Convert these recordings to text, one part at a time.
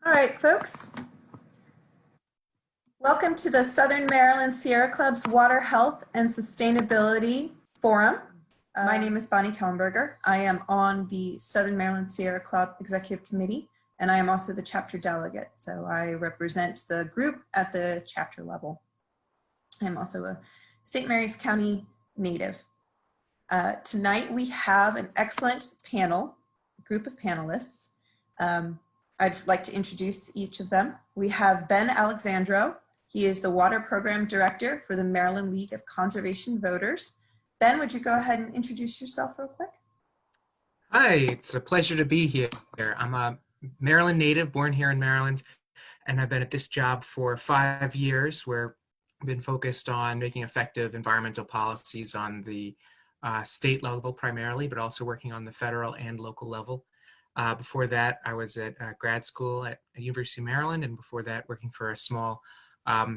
All right, folks. Welcome to the Southern Maryland Sierra Club's Water Health and Sustainability Forum. My name is Bonnie Kellenberger. I am on the Southern Maryland Sierra Club Executive Committee, and I am also the chapter delegate. So I represent the group at the chapter level. I'm also a St. Mary's County native. Tonight we have an excellent group of panelists. I'd like to introduce each of them. We have Ben Alexandro. He is the Water Program Director for the Maryland League of Conservation Voters. Ben, would you go ahead and introduce yourself real quick? Hi, it's a pleasure to be here. I'm a Maryland native, born here in Maryland, and I've been at this job for 5 years, where I've been focused on making effective environmental policies on the state level primarily, but also working on the federal and local level. Before that, I was at grad school at the University of Maryland, and before that, working for a small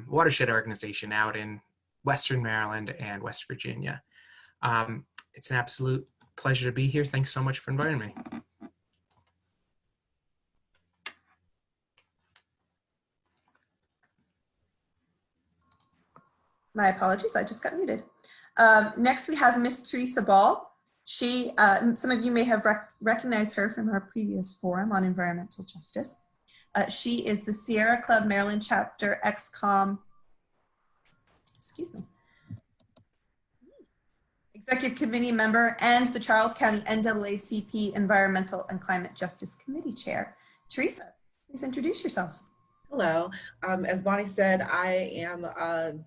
watershed organization out in Western Maryland and West Virginia. It's an absolute pleasure to be here. Thanks so much for inviting me. My apologies, I just got muted. Next, we have Miss Teresa Ball. She, some of you may have recognized her from our previous forum on environmental justice. She is the Sierra Club Maryland Chapter XCOM, Executive Committee member and the Charles County NAACP Environmental and Climate Justice Committee Chair. Teresa, please introduce yourself. Hello. As Bonnie said, I am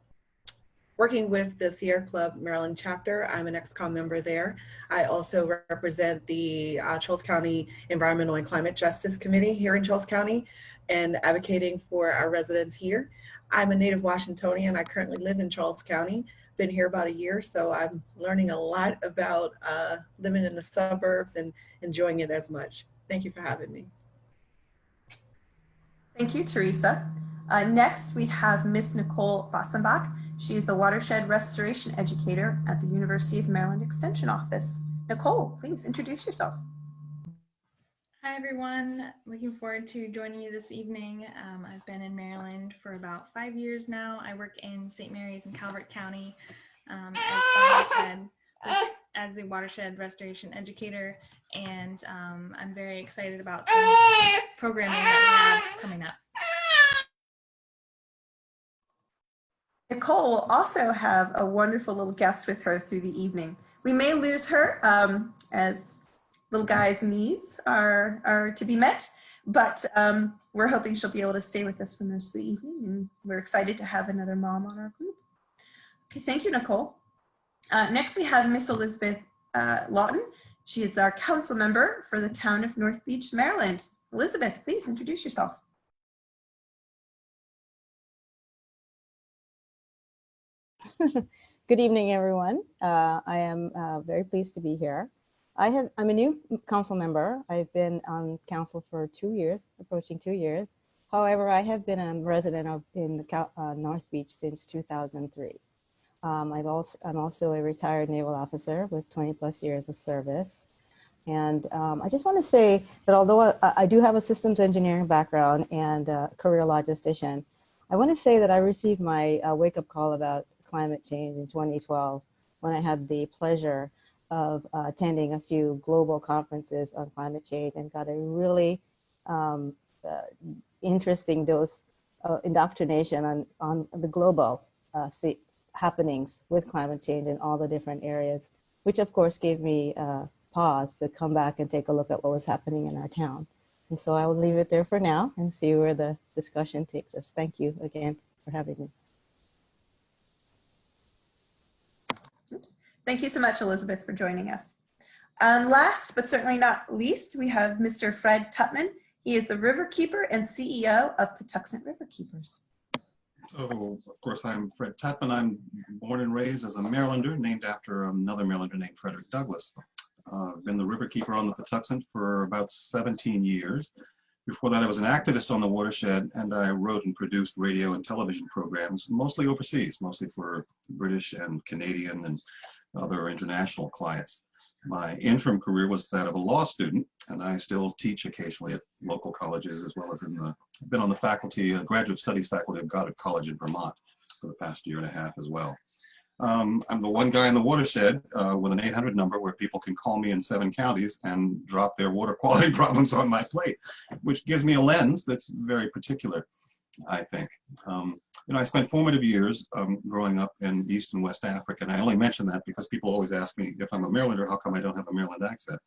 working with the Sierra Club Maryland chapter. I'm an XCOM member there. I also represent the Charles County Environmental and Climate Justice Committee here in Charles County and advocating for our residents here. I'm a native Washingtonian. I currently live in Charles County. Been here about a year, so I'm learning a lot about living in the suburbs and enjoying it as much. Thank you for having me. Thank you, Teresa. Next, we have Miss Nicole Bossenbach. She is the Watershed Restoration Educator at the University of Maryland Extension Office. Nicole, please introduce yourself. Hi, everyone. Looking forward to joining you this evening. I've been in Maryland for about 5 years now. I work in St. Mary's and Calvert County, as Bonnie said, as the Watershed Restoration Educator, and I'm very excited about some programming that we have coming up. Nicole will also have a wonderful little guest with her through the evening. We may lose her as little guy's needs are to be met, but we're hoping she'll be able to stay with us for most of the evening, and we're excited to have another mom on our group. Okay, thank you, Nicole. Next, we have Miss Elizabeth Lawton. She is our council member for the town of North Beach, Maryland. Elizabeth, please introduce yourself. Good evening, everyone. I am very pleased to be here. I'm a new council member. I've been on council for 2 years, approaching 2 years. However, I have been a resident in North Beach since 2003. I'm also a retired naval officer with 20+ years of service. And I just want to say that although I do have a systems engineering background and a career logistician, I want to say that I received my wake-up call about climate change in 2012 when I had the pleasure of attending a few global conferences on climate change and got a really interesting dose of indoctrination on the global happenings with climate change in all the different areas, which of course gave me pause to come back and take a look at what was happening in our town. And so I will leave it there for now and see where the discussion takes us. Thank you again for having me. Thank you so much, Elizabeth, for joining us. And last, but certainly not least, we have Mr. Fred Tutman. He is the River Keeper and CEO of Patuxent River Keepers. So, of course, I'm Fred Tutman. I'm born and raised as a Marylander, named after another Marylander named Frederick Douglass. I've been the River Keeper on the Patuxent for about 17 years. Before that, I was an activist on the watershed, and I wrote and produced radio and television programs, mostly overseas, mostly for British and Canadian and other international clients. My interim career was that of a law student, and I still teach occasionally at local colleges as well as I've been on the faculty, graduate studies faculty of Goddard College in Vermont for the past year and a half as well. I'm the one guy in the watershed with an 800 number where people can call me in 7 counties and drop their water quality problems on my plate, which gives me a lens that's very particular, I think. I spent formative years growing up in East and West Africa, and I only mention that because people always ask me if I'm a Marylander, how come I don't have a Maryland accent?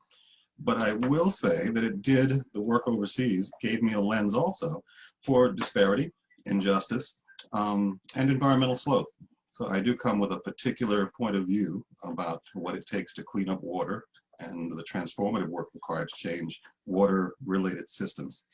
But I will say that the work overseas gave me a lens also for disparity, injustice, and environmental sloth. So I do come with a particular point of view about what it takes to clean up water and the transformative work required to change water-related systems.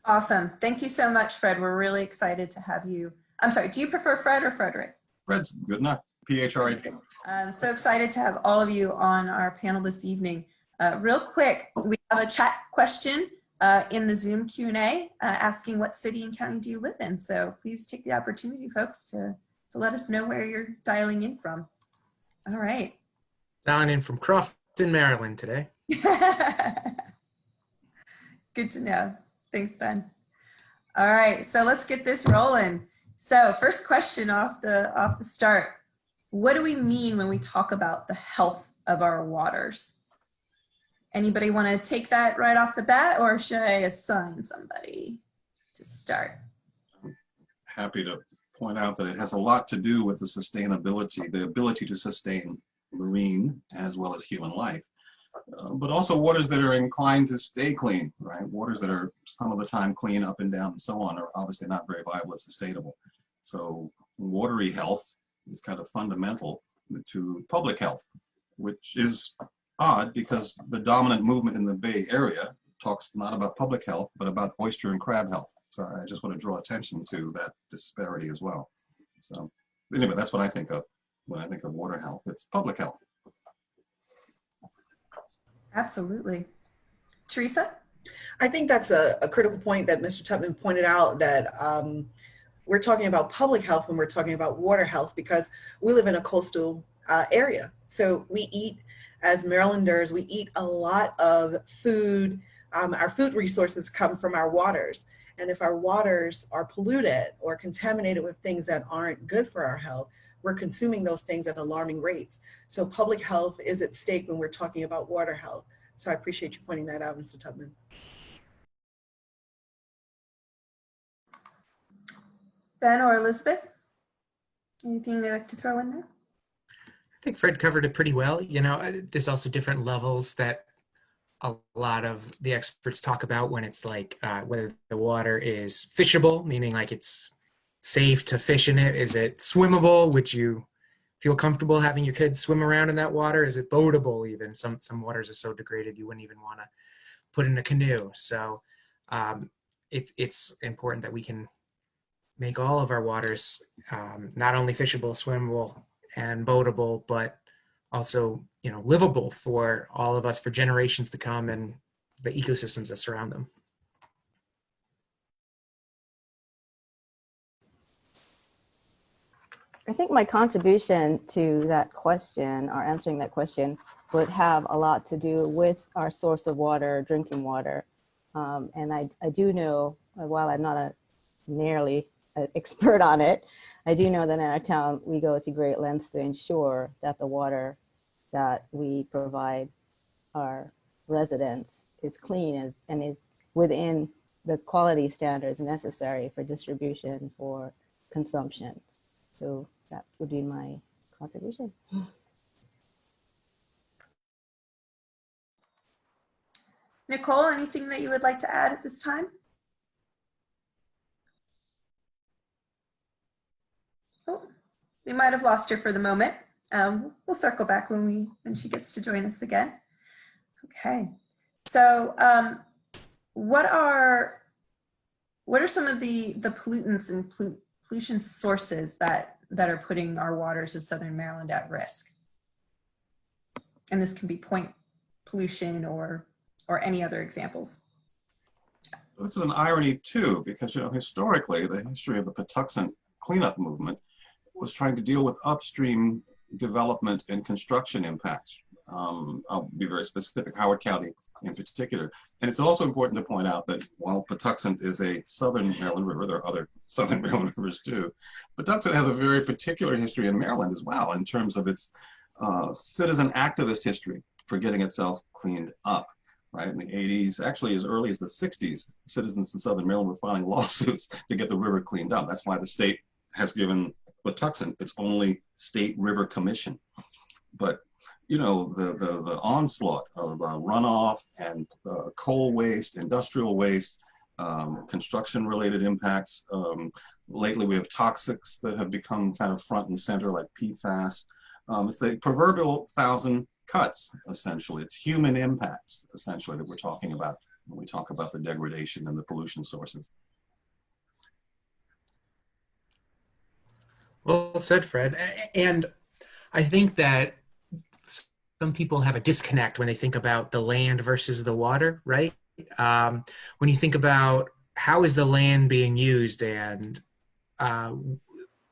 Awesome. Thank you so much, Fred. We're really excited to have you. I'm sorry, do you prefer Fred or Frederick? Fred's good enough. P-H-R-E-D. I'm so excited to have all of you on our panel this evening. Real quick, we have a chat question in the Zoom Q&A asking what city and county do you live in? So please take the opportunity, folks, to let us know where you're dialing in from. All right. Dialing in from Crofton, Maryland today. Good to know. Thanks, Ben. All right, so let's get this rolling. So first question off the start. What do we mean when we talk about the health of our waters? Anybody want to take that right off the bat, or should I assign somebody to start? Happy to point out that it has a lot to do with the sustainability, the ability to sustain marine as well as human life. But also waters that are inclined to stay clean, right? Waters that are some of the time clean up and down and so on are obviously not very viable and sustainable. So watery health is kind of fundamental to public health, which is odd because the dominant movement in the Bay Area talks not about public health, but about oyster and crab health. So I just want to draw attention to that disparity as well. So anyway, that's what I think of when I think of water health. It's public health. Absolutely. Teresa? I think that's a critical point that Mr. Tubman pointed out, that we're talking about public health when we're talking about water health, because we live in a coastal area. So we eat, as Marylanders, we eat a lot of food. Our food resources come from our waters. And if our waters are polluted or contaminated with things that aren't good for our health, we're consuming those things at alarming rates. So public health is at stake when we're talking about water health. So I appreciate you pointing that out, Mr. Tubman. Ben or Elizabeth? Anything they'd like to throw in there? I think Fred covered it pretty well. There's also different levels that a lot of the experts talk about when it's like whether the water is fishable, meaning like it's safe to fish in it. Is it swimmable? Would you feel comfortable having your kids swim around in that water? Is it boatable even? Some waters are so degraded you wouldn't even want to put in a canoe. So it's important that we can make all of our waters not only fishable, swimmable, and boatable, but also livable for all of us for generations to come and the ecosystems that surround them. I think my contribution to that question, or answering that question, would have a lot to do with our source of water, drinking water. And I do know, while I'm not nearly an expert on it, I do know that in our town, we go to great lengths to ensure that the water that we provide our residents is clean and is within the quality standards necessary for distribution, for consumption. So that would be my contribution. Nicole, anything that you would like to add at this time? Oh, we might have lost her for the moment. We'll circle back when she gets to join us again. Okay, so what are some of the pollutants and pollution sources that are putting our waters of Southern Maryland at risk? And this can be point pollution or any other examples. This is an irony too, because historically, the history of the Patuxent cleanup movement was trying to deal with upstream development and construction impacts. I'll be very specific, Howard County in particular. And it's also important to point out that while Patuxent is a southern Maryland river, there are other southern Maryland rivers too. Patuxent has a very particular history in Maryland as well in terms of its citizen activist history for getting itself cleaned up. Right, in the 80s, actually as early as the 60s, citizens in Southern Maryland were filing lawsuits to get the river cleaned up. That's why the state has given Patuxent its only state river commission. But you know, the onslaught of runoff and coal waste, industrial waste, construction-related impacts. Lately, we have toxics that have become kind of front and center, like PFAS. It's the proverbial 1,000 cuts, essentially. It's human impacts, essentially, that we're talking about when we talk about the degradation and the pollution sources. Well said, Fred. And I think that some people have a disconnect when they think about the land versus the water, right? When you think about how is the land being used and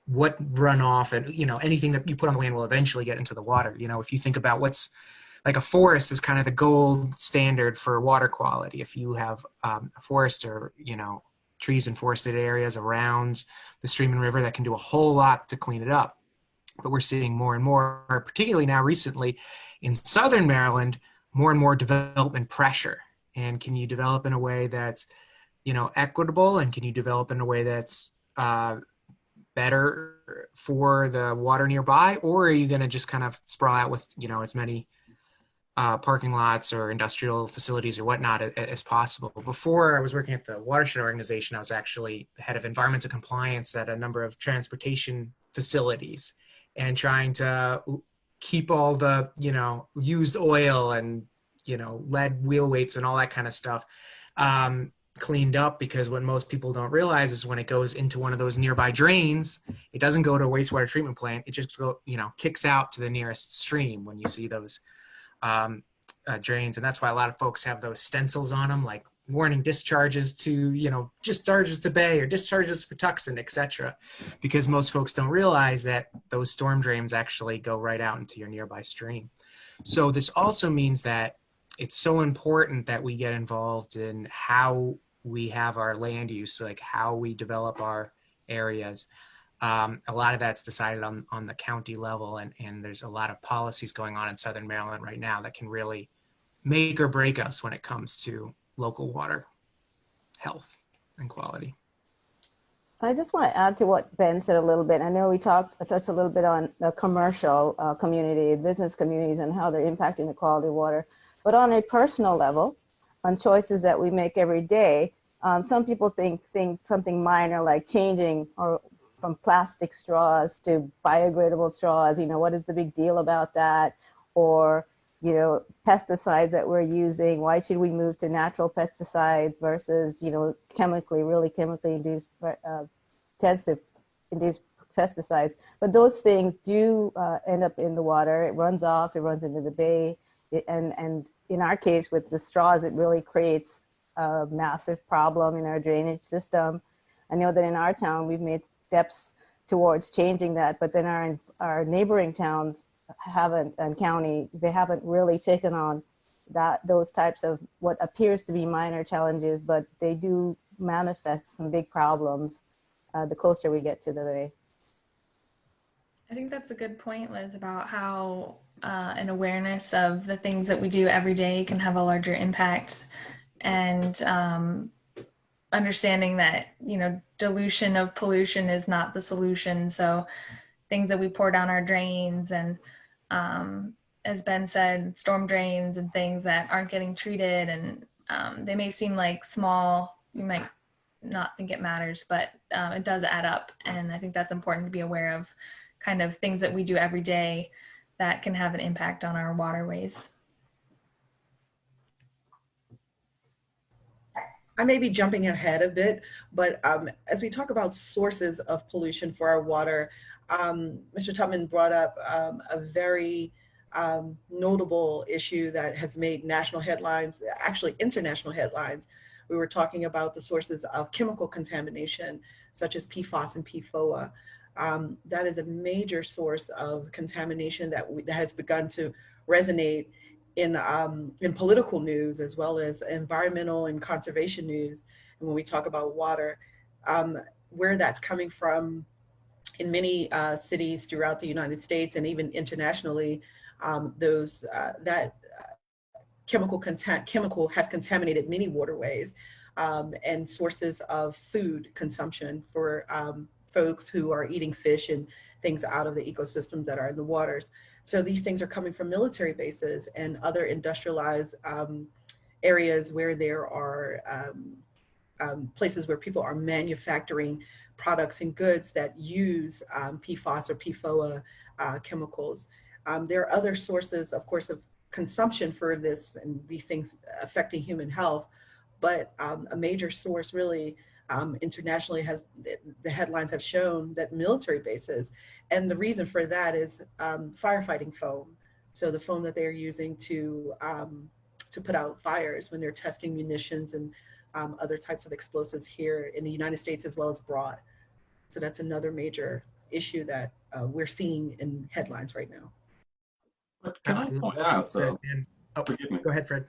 what runoff and, you know, anything that you put on the land will eventually get into the water. You know, if you think about what's like a forest is kind of the gold standard for water quality. If you have a forest or, you know, trees in forested areas around the stream and river, that can do a whole lot to clean it up. But we're seeing more and more, particularly now recently in Southern Maryland, more and more development pressure. And can you develop in a way that's, you know, equitable, and can you develop in a way that's better for the water nearby, or are you going to just kind of sprawl out with, you know, as many parking lots or industrial facilities or whatnot as possible? Before I was working at the watershed organization, I was actually the head of environmental compliance at a number of transportation facilities and trying to keep all the, you know, used oil and, you know, lead wheel weights and all that kind of stuff cleaned up, because what most people don't realize is when it goes into one of those nearby drains, it doesn't go to a wastewater treatment plant. It just kicks out to the nearest stream when you see those drains. And that's why a lot of folks have those stencils on them, like warning discharges to, you know, discharges to Bay or discharges to Patuxent, etc. Because most folks don't realize that those storm drains actually go right out into your nearby stream. So this also means that it's so important that we get involved in how we have our land use, like how we develop our areas. A lot of that's decided on the county level, and there's a lot of policies going on in Southern Maryland right now that can really make or break us when it comes to local water health and quality. I just want to add to what Ben said a little bit. I know we touched a little bit on the commercial community, business communities, and how they're impacting the quality of water. But on a personal level, on choices that we make every day, some people think something minor like changing or from plastic straws to biodegradable straws, you know, what is the big deal about that? Or, you know, pesticides that we're using, why should we move to natural pesticides versus, you know, really chemically induced, intensive induced pesticides? But those things do end up in the water. It runs off, it runs into the bay. And in our case with the straws, it really creates a massive problem in our drainage system. I know that in our town, we've made steps towards changing that, but then our neighboring towns and county, they haven't really taken on those types of what appears to be minor challenges, but they do manifest some big problems the closer we get to the bay. I think that's a good point, Liz, about how an awareness of the things that we do every day can have a larger impact, and understanding that, you know, dilution of pollution is not the solution. So things that we pour down our drains and, as Ben said, storm drains and things that aren't getting treated, and they may seem like small, you might not think it matters, but it does add up. And I think that's important to be aware of, kind of things that we do every day that can have an impact on our waterways. I may be jumping ahead a bit, but as we talk about sources of pollution for our water, Mr. Tubman brought up a very notable issue that has made national headlines, actually international headlines. We were talking about the sources of chemical contamination, such as PFAS and PFOA. That is a major source of contamination that has begun to resonate in political news as well as environmental and conservation news. And when we talk about water, where that's coming from in many cities throughout the United States and even internationally, that chemical has contaminated many waterways and sources of food consumption for folks who are eating fish and things out of the ecosystems that are in the waters. So these things are coming from military bases and other industrialized areas where there are places where people are manufacturing products and goods that use PFAS or PFOA chemicals. There are other sources, of course, of consumption for this and these things affecting human health, but a major source really internationally the headlines have shown that military bases, and the reason for that is firefighting foam. So the foam that they're using to put out fires when they're testing munitions and other types of explosives here in the United States as well as abroad. So that's another major issue that we're seeing in headlines right now. But can I point out, though, forgive me, Go ahead, Fred.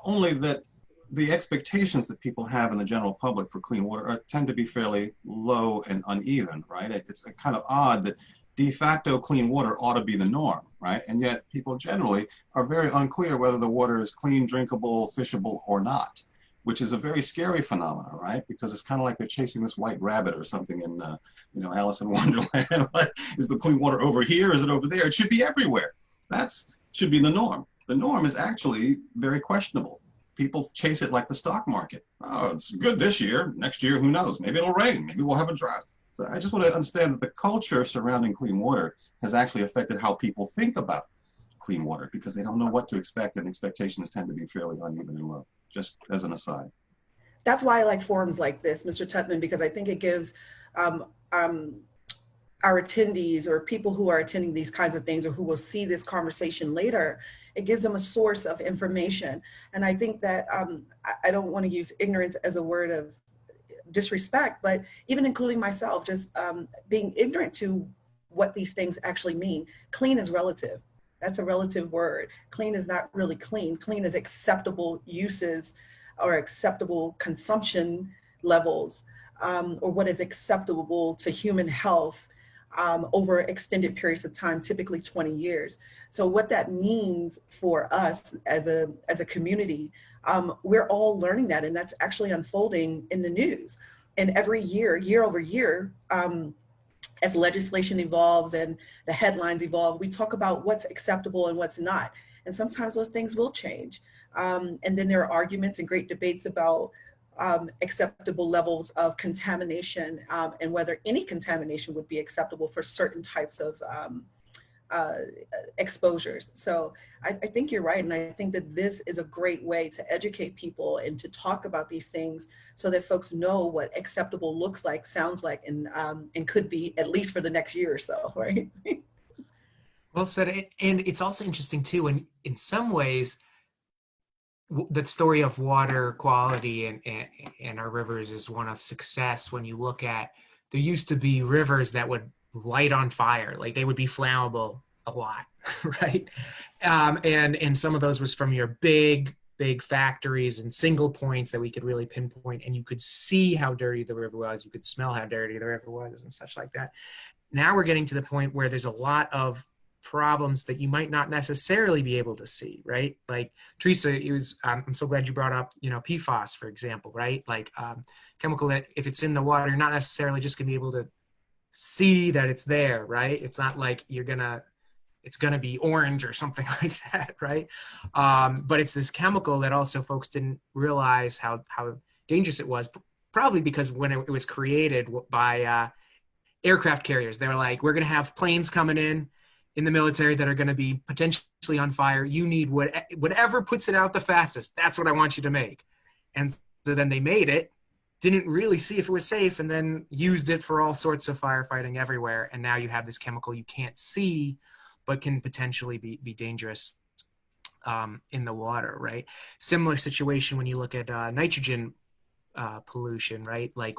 only that the expectations that people have in the general public for clean water tend to be fairly low and uneven, right? It's kind of odd that de facto clean water ought to be the norm, right? And yet people generally are very unclear whether the water is clean, drinkable, fishable, or not, which is a very scary phenomenon, right? Because it's kind of like they're chasing this white rabbit or something in, Alice in Wonderland. Is the clean water over here? Is it over there? It should be everywhere. Should be the norm. The norm is actually very questionable. People chase it like the stock market. Oh, it's good this year. Next year, who knows? Maybe it'll rain. Maybe we'll have a drought. So I just want to understand that the culture surrounding clean water has actually affected how people think about clean water because they don't know what to expect, and expectations tend to be fairly uneven and low, just as an aside. That's why I like forums like this, Mr. Tutman, because I think it gives our attendees or people who are attending these kinds of things or who will see this conversation later, it gives them a source of information. And I think that I don't want to use ignorance as a word of disrespect, but even including myself, just being ignorant to what these things actually mean. Clean is relative. That's a relative word. Clean is not really clean. Clean is acceptable uses or acceptable consumption levels, or what is acceptable to human health over extended periods of time, typically 20 years. So what that means for us as a community, we're all learning that, and that's actually unfolding in the news. And every year, year over year, as legislation evolves and the headlines evolve, we talk about what's acceptable and what's not. And sometimes those things will change. And then there are arguments and great debates about acceptable levels of contamination and whether any contamination would be acceptable for certain types of exposures. So I think you're right. And I think that this is a great way to educate people and to talk about these things so that folks know what acceptable looks like, sounds like, and could be at least for the next year or so, right? Well said. And it's also interesting too, and in some ways, the story of water quality and our rivers is one of success. When you look at, there used to be rivers that would light on fire, like they would be flammable a lot, right? And some of those was from your big factories and single points that we could really pinpoint, and you could see how dirty the river was, you could smell how dirty the river was and such like that. Now we're getting to the point where there's a lot of problems that you might not necessarily be able to see, right? Like Teresa, I'm so glad you brought up, PFAS, for example, right? Like chemical that if it's in the water, you're not necessarily just gonna be able to see that it's there, right? It's not like it's gonna be orange or something like that, right? But it's this chemical that also folks didn't realize how dangerous it was, probably because when it was created by aircraft carriers, they were like, we're gonna have planes coming in the military that are going to be potentially on fire. You need whatever puts it out the fastest. That's what I want you to make. And so then they made it, didn't really see if it was safe, and then used it for all sorts of firefighting everywhere. And now you have this chemical you can't see, but can potentially be dangerous in the water, right? Similar situation when you look at nitrogen pollution, right? Like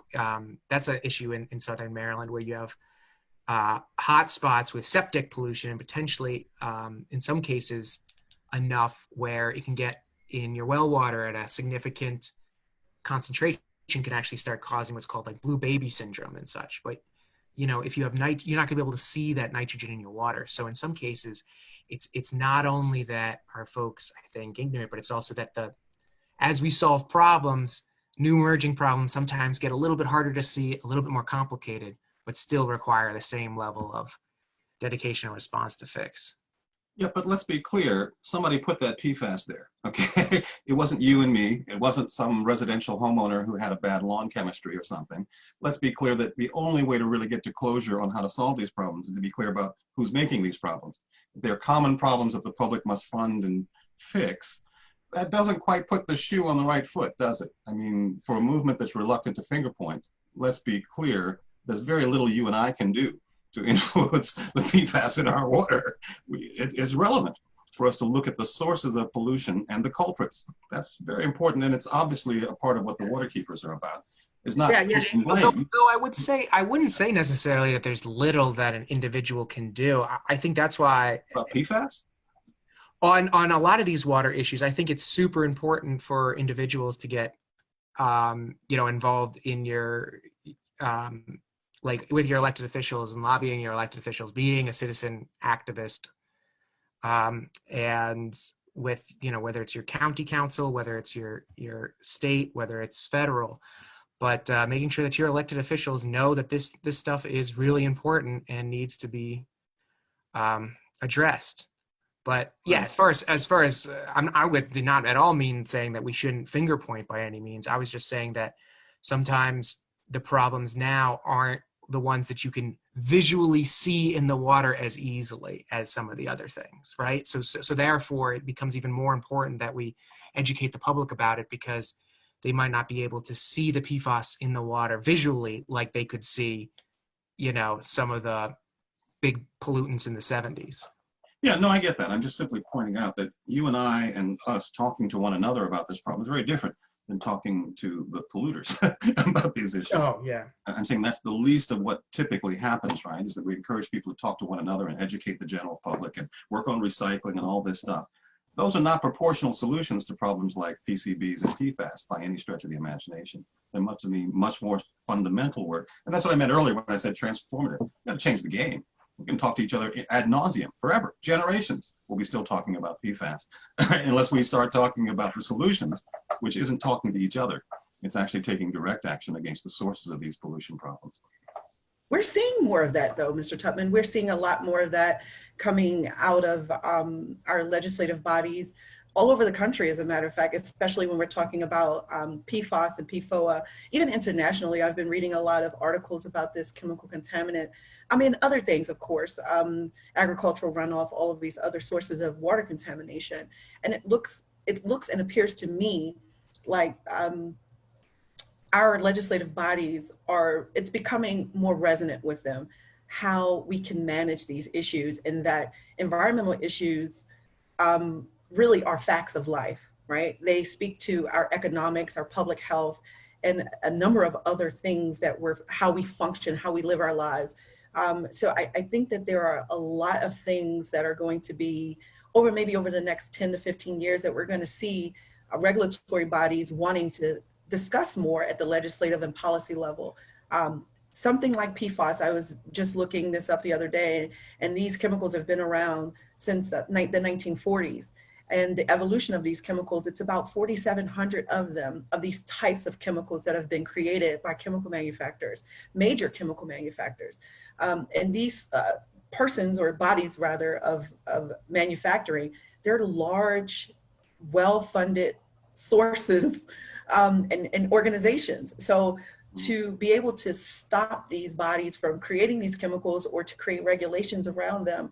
that's an issue in Southern Maryland where you have hot spots with septic pollution, and potentially, in some cases, enough where it can get in your well water at a significant concentration, can actually start causing what's called like blue baby syndrome and such. But if you have you're not gonna be able to see that nitrogen in your water. So in some cases, it's not only that our folks, I think, ignorant, but it's also that as we solve problems, new emerging problems sometimes get a little bit harder to see, a little bit more complicated, but still require the same level of dedication and response to fix. Yeah, but let's be clear, somebody put that PFAS there, okay? It wasn't you and me. It wasn't some residential homeowner who had a bad lawn chemistry or something. Let's be clear that the only way to really get to closure on how to solve these problems is to be clear about who's making these problems. If they're common problems that the public must fund and fix, that doesn't quite put the shoe on the right foot, does it? I mean, for a movement that's reluctant to finger point, let's be clear, there's very little you and I can do to influence the PFAS in our water. It's relevant for us to look at the sources of pollution and the culprits. That's very important, and it's obviously a part of what the water keepers are about. It's not pushing blame. Though I wouldn't say necessarily that there's little that an individual can do. I think that's why About PFAS? On a lot of these water issues, I think it's super important for individuals to get involved in your like with your elected officials and lobbying your elected officials, being a citizen activist, and with, whether it's your county council, whether it's your state, whether it's federal, but making sure that your elected officials know that this stuff is really important and needs to be addressed. But yeah, as far as I did not at all mean saying that we shouldn't finger point by any means. I was just saying that sometimes the problems now aren't the ones that you can visually see in the water as easily as some of the other things, right? So therefore, it becomes even more important that we educate the public about it, because they might not be able to see the PFAS in the water visually like they could see, some of the big pollutants in the 70s. Yeah, no, I get that. I'm just simply pointing out that you and I and us talking to one another about this problem is very different than talking to the polluters about these issues. Oh, yeah. I'm saying that's the least of what typically happens, right? Is that we encourage people to talk to one another and educate the general public and work on recycling and all this stuff. Those are not proportional solutions to problems like PCBs and PFAS by any stretch of the imagination. There must be much more fundamental work. And that's what I meant earlier when I said transformative. We've got to change the game. We can talk to each other ad nauseum forever. Generations will be still talking about PFAS unless we start talking about the solutions, which isn't talking to each other. It's actually taking direct action against the sources of these pollution problems. We're seeing more of that, though, Mr. Tutman. We're seeing a lot more of that coming out of our legislative bodies all over the country, as a matter of fact, especially when we're talking about PFAS and PFOA. Even internationally, I've been reading a lot of articles about this chemical contaminant. I mean, other things, of course, agricultural runoff, all of these other sources of water contamination. And it looks and appears to me like our legislative bodies it's becoming more resonant with them, how we can manage these issues, and that environmental issues really are facts of life, right? They speak to our economics, our public health, and a number of other things that how we function, how we live our lives. So I think that there are a lot of things that are going to be maybe over the next 10 to 15 years that we're going to see regulatory bodies wanting to discuss more at the legislative and policy level. Something like PFAS, I was just looking this up the other day, and these chemicals have been around since the 1940s. And the evolution of these chemicals, it's about 4,700 of them, of these types of chemicals that have been created by chemical manufacturers, major chemical manufacturers. And these persons, or bodies rather, of manufacturing, they're large, well-funded sources and organizations. So to be able to stop these bodies from creating these chemicals or to create regulations around them,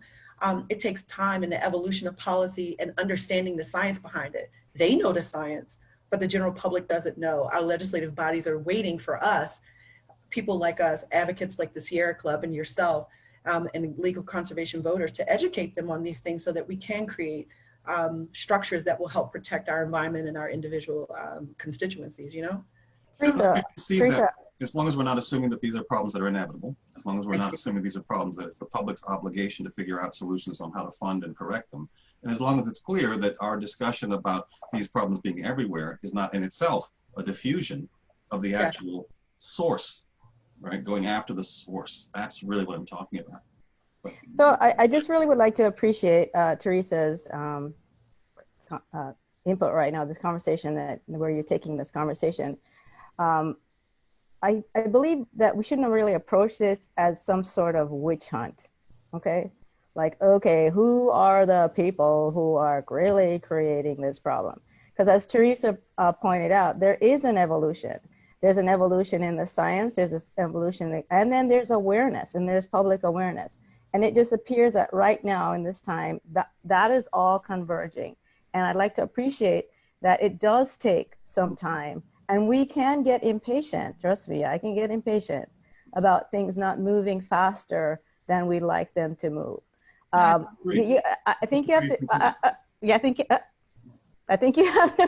it takes time and the evolution of policy and understanding the science behind it. They know the science, but the general public doesn't know. Our legislative bodies are waiting for us, people like us, advocates like the Sierra Club and yourself, and legal conservation voters, to educate them on these things so that we can create structures that will help protect our environment and our individual constituencies, Teresa, as long as we're not assuming that these are problems that are inevitable, as long as we're not assuming these are problems that it's the public's obligation to figure out solutions on how to fund and correct them, and as long as it's clear that our discussion about these problems being everywhere is not in itself a diffusion of the actual source, right? Going after the source. That's really what I'm talking about. But, So I just really would like to appreciate Teresa's input right now, this conversation where you're taking this conversation. I believe that we shouldn't really approach this as some sort of witch hunt, okay? Like, okay, who are the people who are really creating this problem? Because as Teresa pointed out, there is an evolution. There's an evolution in the science, there's an evolution, and then there's awareness, and there's public awareness. And it just appears that right now in this time, that is all converging. And I'd like to appreciate that it does take some time. And we can get impatient, trust me, I can get impatient about things not moving faster than we'd like them to move. I think you have to, I think you have to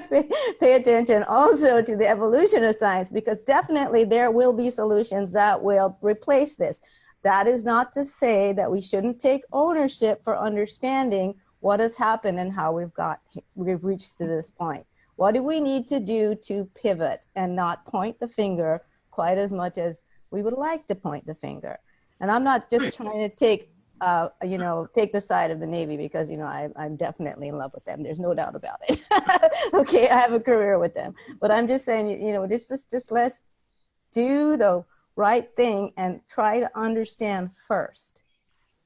pay attention also to the evolution of science, because definitely there will be solutions that will replace this. That is not to say that we shouldn't take ownership for understanding what has happened and how we've reached to this point. What do we need to do to pivot and not point the finger quite as much as we would like to point the finger? And I'm not just trying to take the side of the Navy, because, I'm definitely in love with them. There's no doubt about it. Okay, I have a career with them. But I'm just saying, just let's do the right thing and try to understand first.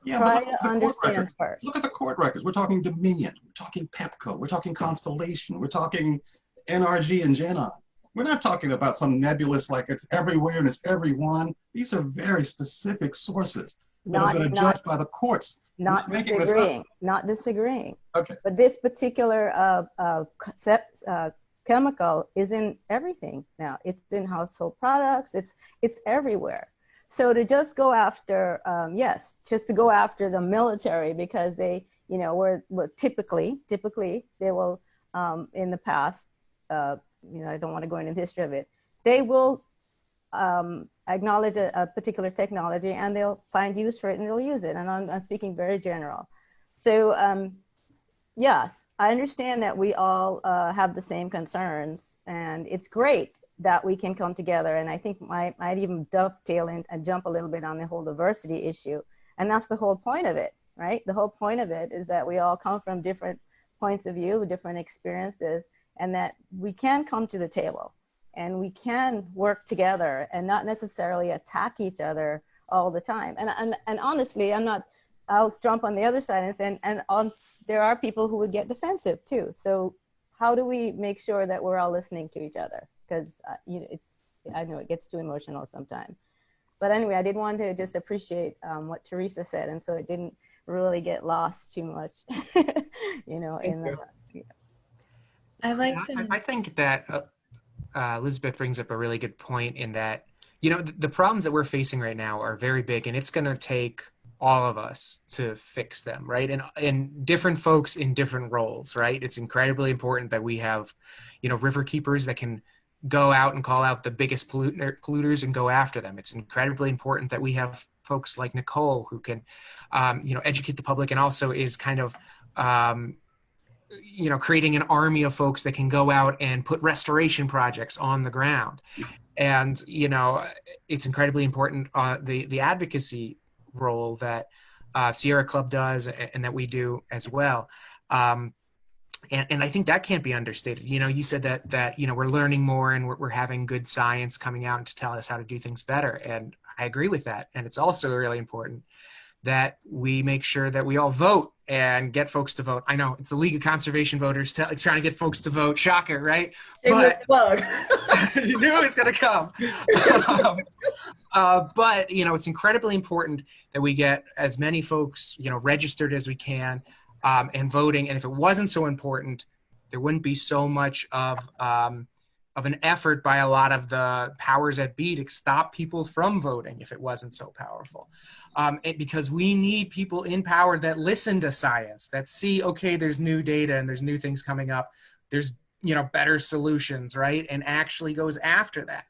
yeah, Try but to understand first. look at the court records. We're talking Dominion, we're talking PEPCO, we're talking Constellation, we're talking NRG and GenOn. We're not talking about some nebulous, like it's everywhere and it's everyone. These are very specific sources that are going to judge by the courts. Not disagreeing. Okay. But this particular chemical is in everything now. It's in household products. It's everywhere. So to just go after, just to go after the military because they, were typically they will, in the past, I don't want to go into the history of it, they will acknowledge a particular technology and they'll find use for it and they'll use it. And I'm speaking very general. So yes, I understand that we all have the same concerns, and it's great that we can come together. And I think I'd even dovetail in and jump a little bit on the whole diversity issue. And that's the whole point of it, right? The whole point of it is that we all come from different points of view, different experiences, and that we can come to the table and we can work together and not necessarily attack each other all the time. And honestly, I'll jump on the other side and there are people who would get defensive too. So how do we make sure that we're all listening to each other? Because I know it gets too emotional sometimes. But anyway, I did want to just appreciate what Teresa said, and so it didn't really get lost too much, I think that Elizabeth brings up a really good point in that, the problems that we're facing right now are very big, and it's going to take all of us to fix them, right? And different folks in different roles, right? It's incredibly important that we have, river keepers that can go out and call out the biggest polluters and go after them. It's incredibly important that we have folks like Nicole who can, educate the public, and also is kind of, creating an army of folks that can go out and put restoration projects on the ground. And, it's incredibly important, the advocacy role that Sierra Club does and that we do as well. And I think that can't be understated. You said that we're learning more and we're having good science coming out to tell us how to do things better. And I agree with that. And it's also really important that we make sure that we all vote and get folks to vote. I know it's the League of Conservation Voters trying to get folks to vote. Shocker, right? But you knew it was going to come. But it's incredibly important that we get as many folks registered as we can and voting. And if it wasn't so important, there wouldn't be so much of an effort by a lot of the powers that be to stop people from voting if it wasn't so powerful. Because we need people in power that listen to science, that see, okay, there's new data and there's new things coming up. There's, better solutions, right? And actually goes after that.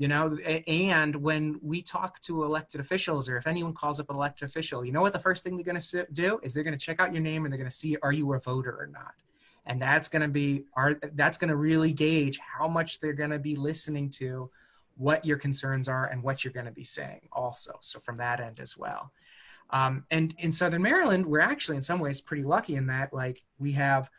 You know, and when we talk to elected officials, or if anyone calls up an elected official, you know what the first thing they're going to do is they're going to check out your name and they're going to see, are you a voter or not? And that's going to really gauge how much they're going to be listening to what your concerns are and what you're going to be saying also. So from that end as well. And in Southern Maryland, we're actually in some ways pretty lucky in that, like, we have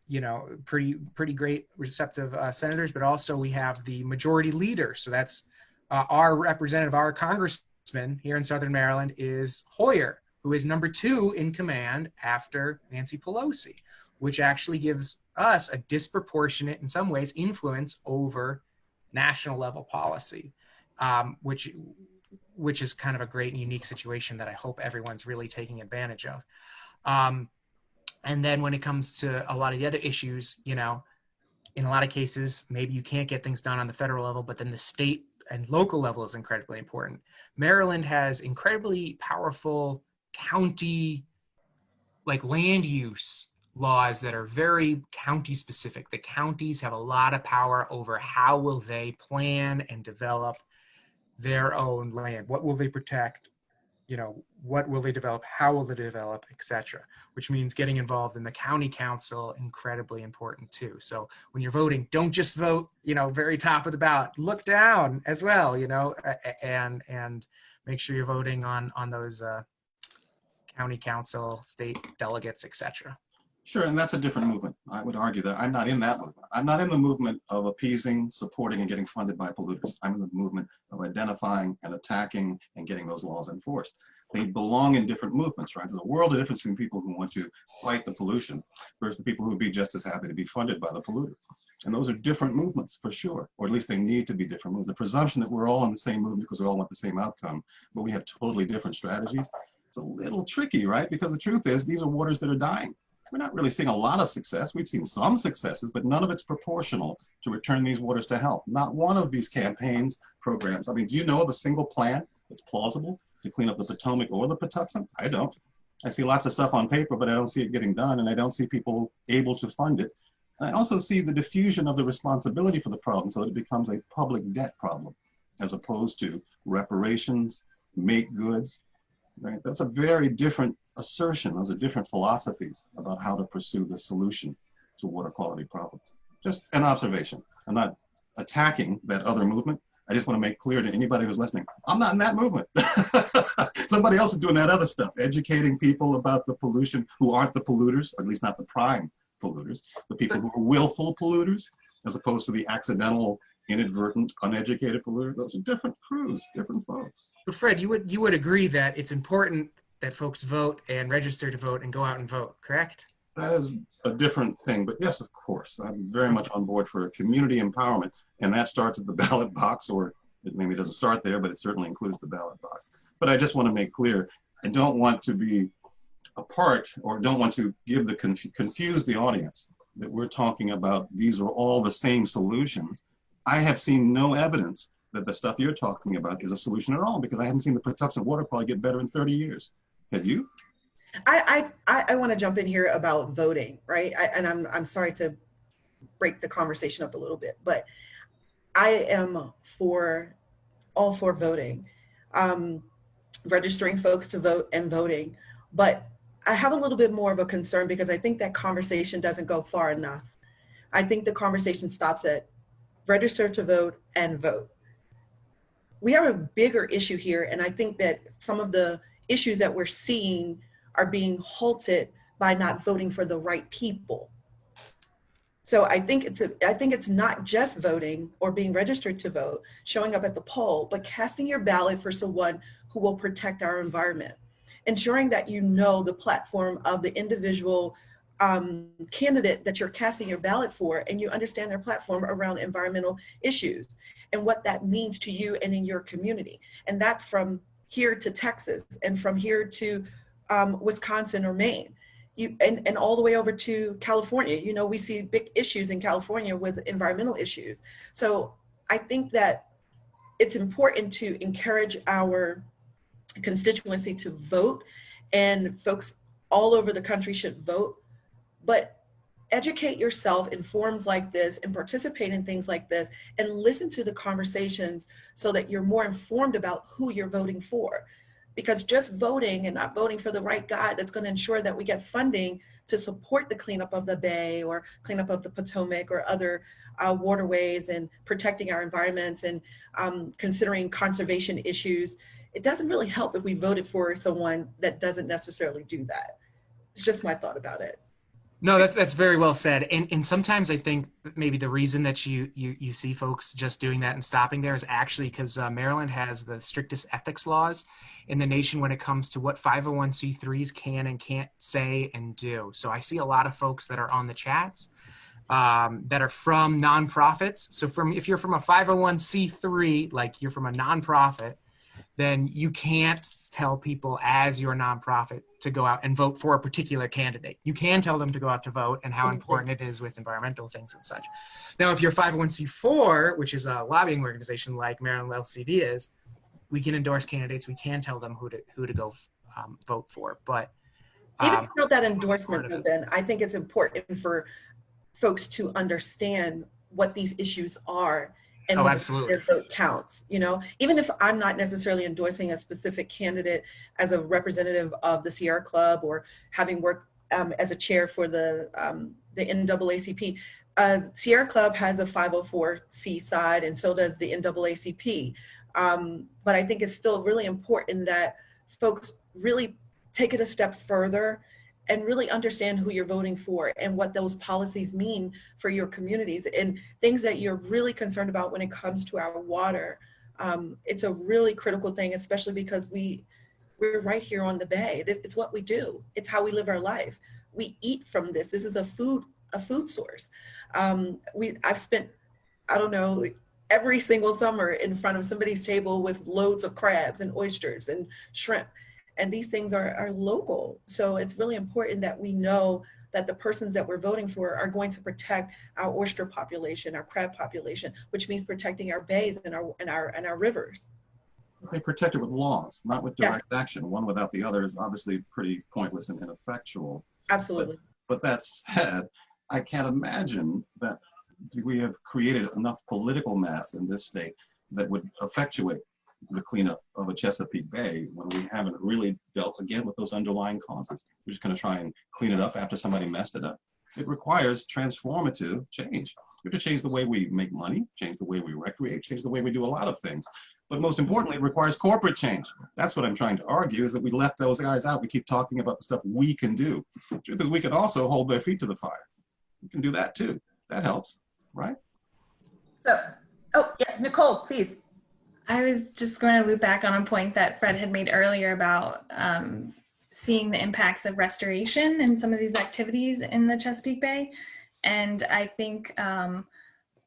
you know, pretty great receptive senators, but also we have the majority leader. So that's our representative, our congressman here in Southern Maryland is Hoyer, who is number 2 in command after Nancy Pelosi, which actually gives us a disproportionate, in some ways, influence over national level policy, which is kind of a great and unique situation that I hope everyone's really taking advantage of. And then when it comes to a lot of the other issues, you know, in a lot of cases, maybe you can't get things done on the federal level, but then the state and local level is incredibly important. Maryland has incredibly powerful county, like, land use laws that are very county specific. The counties have a lot of power over how will they plan and develop their own land. What will they protect? You know, what will they develop? How will they develop, etc. Which means getting involved in the county council, incredibly important too. So when you're voting, don't just vote, you know, very top of the ballot. Look down as well, you know, and make sure you're voting on those county council, state delegates, etc. Sure, and that's a different movement. I would argue that I'm not in that movement. I'm not in the movement of appeasing, supporting, and getting funded by polluters. I'm in the movement of identifying and attacking and getting those laws enforced. They belong in different movements, right? There's a world of difference between people who want to fight the pollution versus the people who would be just as happy to be funded by the polluter. And those are different movements for sure, or at least they need to be different movements. The presumption that we're all in the same movement because we all want the same outcome, but we have totally different strategies, it's a little tricky, right? Because the truth is, these are waters that are dying. We're not really seeing a lot of success. We've seen some successes, but none of it's proportional to return these waters to health. Not one of these campaigns, programs. I mean, do you know of a single plan that's plausible to clean up the Potomac or the Patuxent? I don't. I see lots of stuff on paper, but I don't see it getting done, and I don't see people able to fund it. And I also see the diffusion of the responsibility for the problem so that it becomes a public debt problem, as opposed to reparations, make goods, right? That's a very different assertion. Those are different philosophies about how to pursue the solution to water quality problems. Just an observation. I'm not attacking that other movement. I just want to make clear to anybody who's listening, I'm not in that movement. Somebody else is doing that other stuff, educating people about the pollution who aren't the polluters, or at least not the prime polluters, the people who are willful polluters, as opposed to the accidental, inadvertent, uneducated polluter. Those are different crews, different folks. But Fred, you would agree that it's important that folks vote and register to vote and go out and vote, correct? That is a different thing, but yes, of course. I'm very much on board for community empowerment, and that starts at the ballot box, or it maybe doesn't start there, but it certainly includes the ballot box. But I just want to make clear, I don't want to be a part, or don't want to give the confuse the audience that we're talking about these are all the same solutions. I have seen no evidence that the stuff you're talking about is a solution at all, because I haven't seen the Patuxent water quality get better in 30 years. Have you? I want to jump in here about voting, right? I'm sorry to break the conversation up a little bit, but I am all for voting, registering folks to vote and voting. But I have a little bit more of a concern because I think that conversation doesn't go far enough. I think the conversation stops at register to vote and vote. We have a bigger issue here, and I think that some of the issues that we're seeing are being halted by not voting for the right people. So I think it's not just voting or being registered to vote, showing up at the poll, but casting your ballot for someone who will protect our environment, ensuring that you know the platform of the individual candidate that you're casting your ballot for, and you understand their platform around environmental issues and what that means to you and in your community. And that's from here to Texas, and from here to Wisconsin or Maine, and all the way over to California. You know, we see big issues in California with environmental issues. So I think that it's important to encourage our constituency to vote, and folks all over the country should vote. But educate yourself in forums like this and participate in things like this and listen to the conversations so that you're more informed about who you're voting for. Because just voting and not voting for the right guy that's going to ensure that we get funding to support the cleanup of the Bay or cleanup of the Potomac or other waterways and protecting our environments and considering conservation issues, it doesn't really help if we voted for someone that doesn't necessarily do that. It's just my thought about it. No, that's very well said. And sometimes I think maybe the reason that you see folks just doing that and stopping there is actually because Maryland has the strictest ethics laws in the nation when it comes to what 501c3s can and can't say and do. So I see a lot of folks that are on the chats that are from nonprofits. So if you're from a 501c3, like you're from a nonprofit, then you can't tell people as your nonprofit to go out and vote for a particular candidate. You can tell them to go out to vote and how important it is with environmental things and such. Now, if you're 501c4, which is a lobbying organization like Maryland LCD is, we can endorse candidates. We can tell them who to go vote for. But even without that endorsement, then I think it's important for folks to understand what these issues are. And absolutely. Their vote counts, you know, even if I'm not necessarily endorsing a specific candidate as a representative of the Sierra Club or having worked as a chair for the NAACP. Sierra Club has a 504c side and so does the NAACP. But I think it's still really important that folks really take it a step further and really understand who you're voting for and what those policies mean for your communities and things that you're really concerned about when it comes to our water. It's a really critical thing, especially because we're right here on the Bay. It's what we do. It's how we live our life. We eat from this. This is a food source. I've spent, I don't know, every single summer in front of somebody's table with loads of crabs and oysters and shrimp. And these things are local. So it's really important that we know that the persons that we're voting for are going to protect our oyster population, our crab population, which means protecting our bays and our rivers. They protect it with laws, not with direct action. One without the other is obviously pretty pointless and ineffectual. Absolutely. But that said, I can't imagine that we have created enough political mass in this state that would effectuate the cleanup of a Chesapeake Bay when we haven't really dealt again with those underlying causes. We're just going to try and clean it up after somebody messed it up. It requires transformative change. We have to change the way we make money, change the way we recreate, change the way we do a lot of things. But most importantly, it requires corporate change. That's what I'm trying to argue, is that we left those guys out. We keep talking about the stuff we can do. The truth is we can also hold their feet to the fire. We can do that too. That helps, right? So, oh yeah, Nicole, please. I was just going to loop back on a point that Fred had made earlier about seeing the impacts of restoration and some of these activities in the Chesapeake Bay. And I think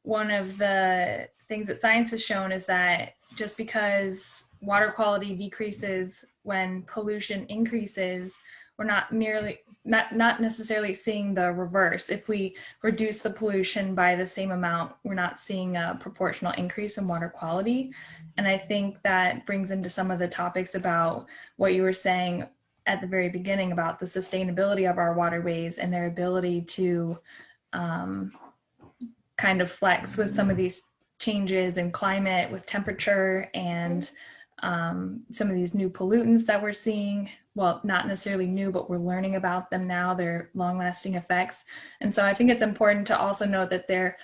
one of the things that science has shown is that just because water quality decreases when pollution increases, we're not necessarily seeing the reverse. If we reduce the pollution by the same amount, we're not seeing a proportional increase in water quality. And I think that brings into some of the topics about what you were saying at the very beginning about the sustainability of our waterways and their ability to kind of flex with some of these changes in climate, with temperature and some of these new pollutants that we're seeing. Well, not necessarily new, but we're learning about them now, their long-lasting effects. And so I think it's important to also note that there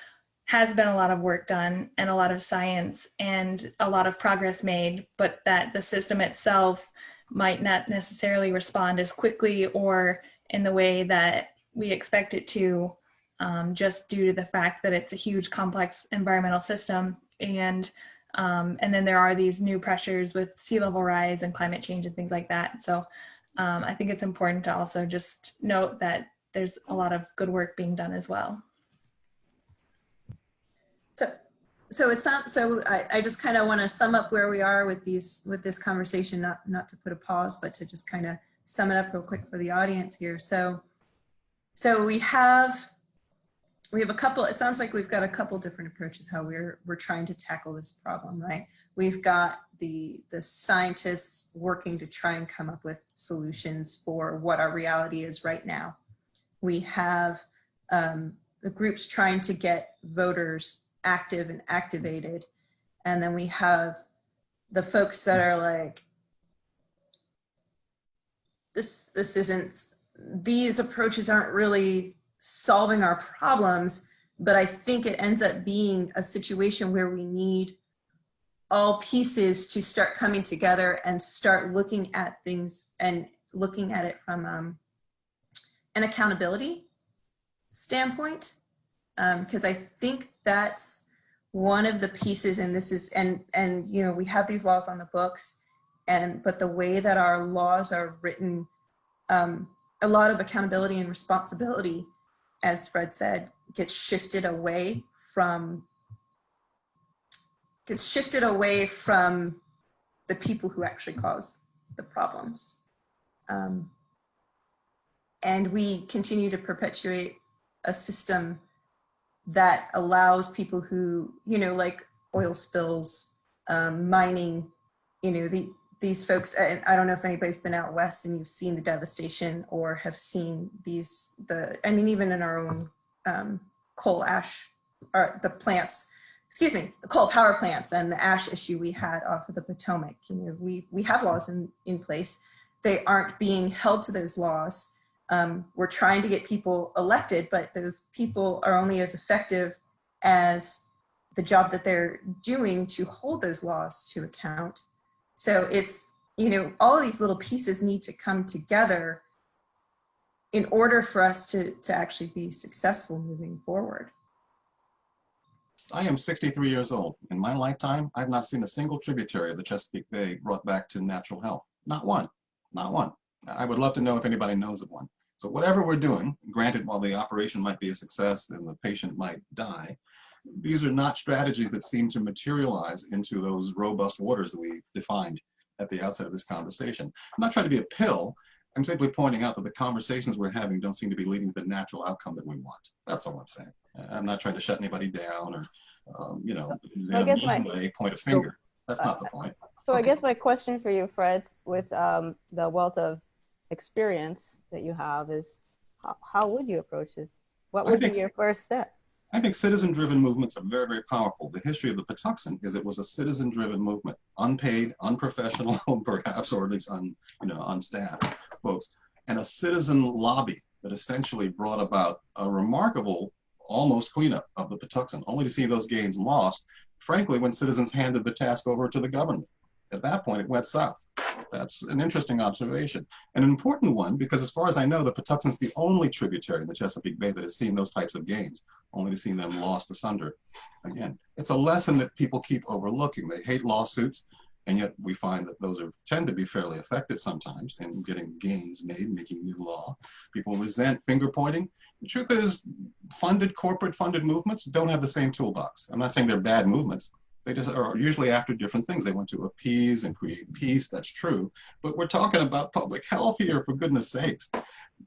has been a lot of work done and a lot of science and a lot of progress made, but that the system itself might not necessarily respond as quickly or in the way that we expect it to, just due to the fact that it's a huge, complex environmental system. And then there are these new pressures with sea level rise and climate change and things like that. So I think it's important to also just note that there's a lot of good work being done as well. So it's not, so I just kind of want to sum up where we are with this conversation, not to put a pause, but to just kind of sum it up real quick for the audience here. So we have a couple, it sounds like we've got a couple different approaches how we're trying to tackle this problem, right? We've got the scientists working to try and come up with solutions for what our reality is right now. We have the groups trying to get voters active and activated. And then we have the folks that are like, this isn't, these approaches aren't really solving our problems, but I think it ends up being a situation where we need all pieces to start coming together and start looking at things and looking at it from an accountability standpoint. Because I think that's one of the pieces, and this is, and you know, we have these laws on the books, but the way that our laws are written, a lot of accountability and responsibility, as Fred said, gets shifted away from the people who actually cause the problems. And we continue to perpetuate a system that allows people who, you know, like oil spills, mining, you know, these folks, and I don't know if anybody's been out west and you've seen the devastation or have seen I mean, even in our own coal ash, or the plants, excuse me, the coal power plants and the ash issue we had off of the Potomac. You know, we have laws in place. They aren't being held to those laws. We're trying to get people elected, but those people are only as effective as the job that they're doing to hold those laws to account. So it's, you know, all these little pieces need to come together in order for us to actually be successful moving forward. I am 63 years old. In my lifetime, I've not seen a single tributary of the Chesapeake Bay brought back to natural health. Not one, not one. I would love to know if anybody knows of one. So whatever we're doing, granted, while the operation might be a success and the patient might die, these are not strategies that seem to materialize into those robust waters that we defined at the outset of this conversation. I'm not trying to be a pill. I'm simply pointing out that the conversations we're having don't seem to be leading to the natural outcome that we want. That's all I'm saying. I'm not trying to shut anybody down or, you know, in a mean way, point a finger. That's not the point. So Okay. I guess my question for you, Fred, with the wealth of experience that you have is, how would you approach this? What would be your first step? I think citizen-driven movements are very, very powerful. The history of the Patuxent is it was a citizen-driven movement, unpaid, unprofessional, perhaps, or at least unstaffed folks, and a citizen lobby that essentially brought about a remarkable almost cleanup of the Patuxent, only to see those gains lost, frankly, when citizens handed the task over to the government. At that point, it went south. That's an interesting observation. An important one, because as far as I know, the Patuxent's the only tributary in the Chesapeake Bay that has seen those types of gains, only to see them lost asunder. Again, it's a lesson that people keep overlooking. They hate lawsuits, and yet we find that those tend to be fairly effective sometimes in getting gains made, making new law. People resent finger pointing. The truth is, corporate funded movements don't have the same toolbox. I'm not saying they're bad movements. They just are usually after different things. They want to appease and create peace, that's true. But we're talking about public health here, for goodness sakes.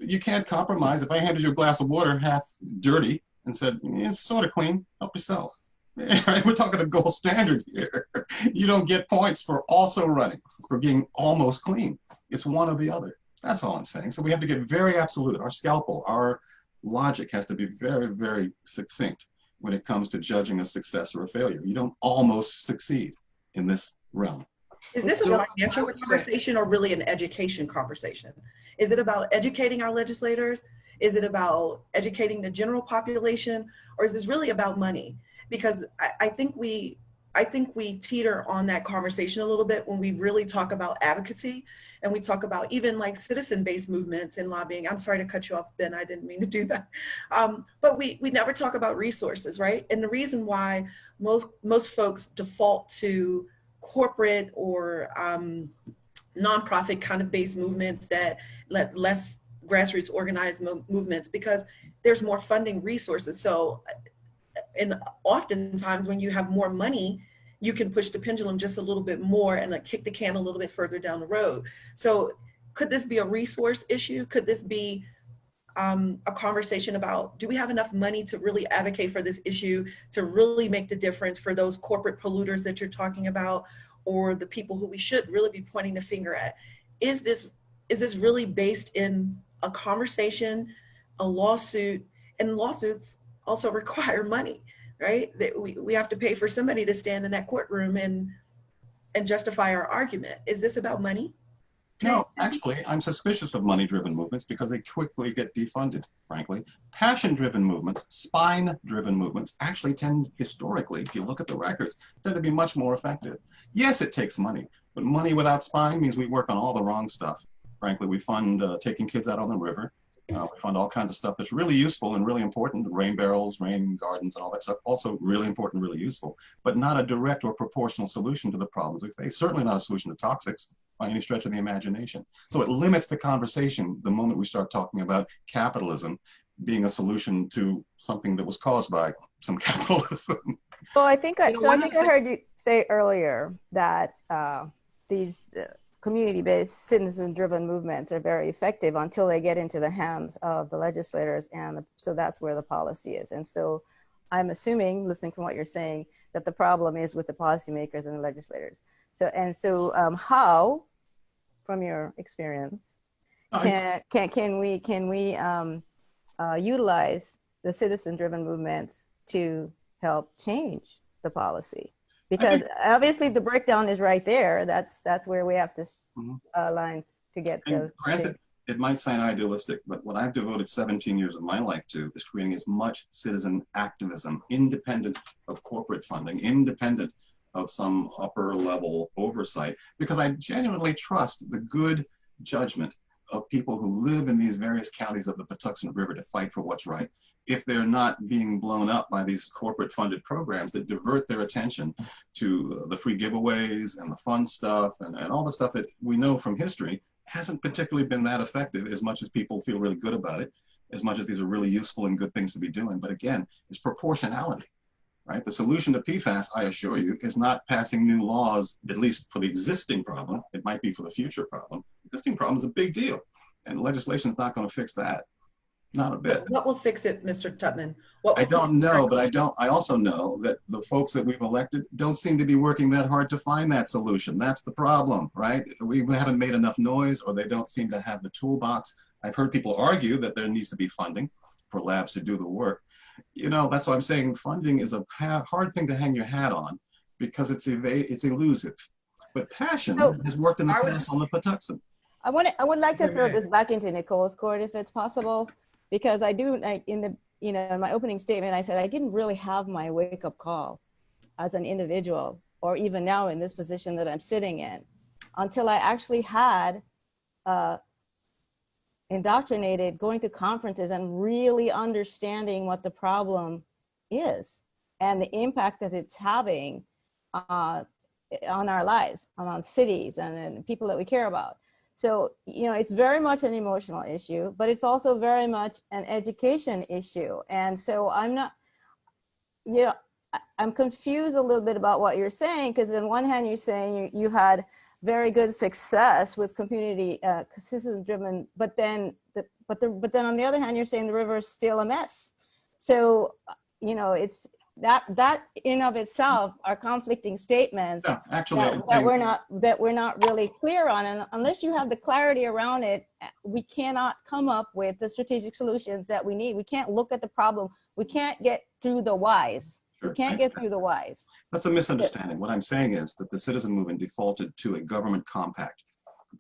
You can't compromise. If I handed you a glass of water half dirty and said, it's sort of clean, help yourself. We're talking a gold standard here. You don't get points for also running, for being almost clean. It's one or the other. That's all I'm saying. So we have to get very absolute. Our scalpel, our logic has to be very, very succinct when it comes to judging a success or a failure. You don't almost succeed in this realm. Is this a financial conversation or really an education conversation? Is it about educating our legislators? Is it about educating the general population? Or is this really about money? Because I think we teeter on that conversation a little bit when we really talk about advocacy and we talk about even like citizen-based movements and lobbying. I'm sorry to cut you off, Ben, I didn't mean to do that. But we never talk about resources, right? And the reason why most folks default to corporate or nonprofit kind of based movements that let less grassroots organized movements, because there's more funding resources. So, and oftentimes when you have more money, you can push the pendulum just a little bit more and like kick the can a little bit further down the road. So could this be a resource issue? Could this be a conversation about, do we have enough money to really advocate for this issue, to really make the difference for those corporate polluters that you're talking about, or the people who we should really be pointing the finger at? Is this really based in a conversation, a lawsuit, And lawsuits also require money, right? That we have to pay for somebody to stand in that courtroom and justify our argument. Is this about money? No, actually, I'm suspicious of money-driven movements because they quickly get defunded, frankly. Passion-driven movements, spine-driven movements actually tend, historically, if you look at the records, tend to be much more effective. Yes, it takes money, but money without spine means we work on all the wrong stuff. Frankly, we fund taking kids out on the river. We fund all kinds of stuff that's really useful and really important, rain barrels, rain gardens, and all that stuff, also really important, really useful, but not a direct or proportional solution to the problems we face. Certainly not a solution to toxics by any stretch of the imagination. So it limits the conversation the moment we start talking about capitalism being a solution to something that was caused by some capitalism. Well, I think I heard you say earlier that these community-based, citizen-driven movements are very effective until they get into the hands of the legislators, and so that's where the policy is. And so I'm assuming, listening from what you're saying, that the problem is with the policymakers and the legislators. So how, from your experience, can we utilize the citizen-driven movements to help change the policy? Because obviously the breakdown is right there. That's where we have to line to get the. Granted, it might sound idealistic, but what I've devoted 17 years of my life to is creating as much citizen activism, independent of corporate funding, independent of some upper level oversight, because I genuinely trust the good judgment of people who live in these various counties of the Patuxent River to fight for what's right, if they're not being blown up by these corporate funded programs that divert their attention to the free giveaways and the fun stuff and all the stuff that we know from history hasn't particularly been that effective, as much as people feel really good about it, as much as these are really useful and good things to be doing. But again, it's proportionality. Right? The solution to PFAS, I assure you, is not passing new laws, at least for the existing problem. It might be for the future problem. The existing problem is a big deal, and legislation is not going to fix that. Not a bit. What will fix it, Mr. Tubman? I don't know, but I also know that the folks that we've elected don't seem to be working that hard to find that solution. That's the problem, right? We haven't made enough noise, or they don't seem to have the toolbox. I've heard people argue that there needs to be funding for labs to do the work. You know, that's why I'm saying funding is a hard thing to hang your hat on because it's elusive. But passion has worked in the past on the Patuxent. I would like to throw this back into Nicole's court if it's possible, because in my opening statement, I said I didn't really have my wake-up call as an individual, or even now in this position that I'm sitting in, until I actually had indoctrinated, going to conferences and really understanding what the problem is and the impact that it's having on our lives, on cities and people that we care about. So, it's very much an emotional issue, but it's also very much an education issue. And so I'm confused a little bit about what you're saying, because on one hand, you're saying you had very good success with community citizen-driven, but then on the other hand, you're saying the river is still a mess. So it's that in of itself are conflicting statements. Yeah, actually, that we're not really clear on, and unless you have the clarity around it, we cannot come up with the strategic solutions that we need. We can't look at the problem. We can't get through the whys. Sure. We can't get through the whys. That's a misunderstanding. What I'm saying is that the citizen movement defaulted to a government compact.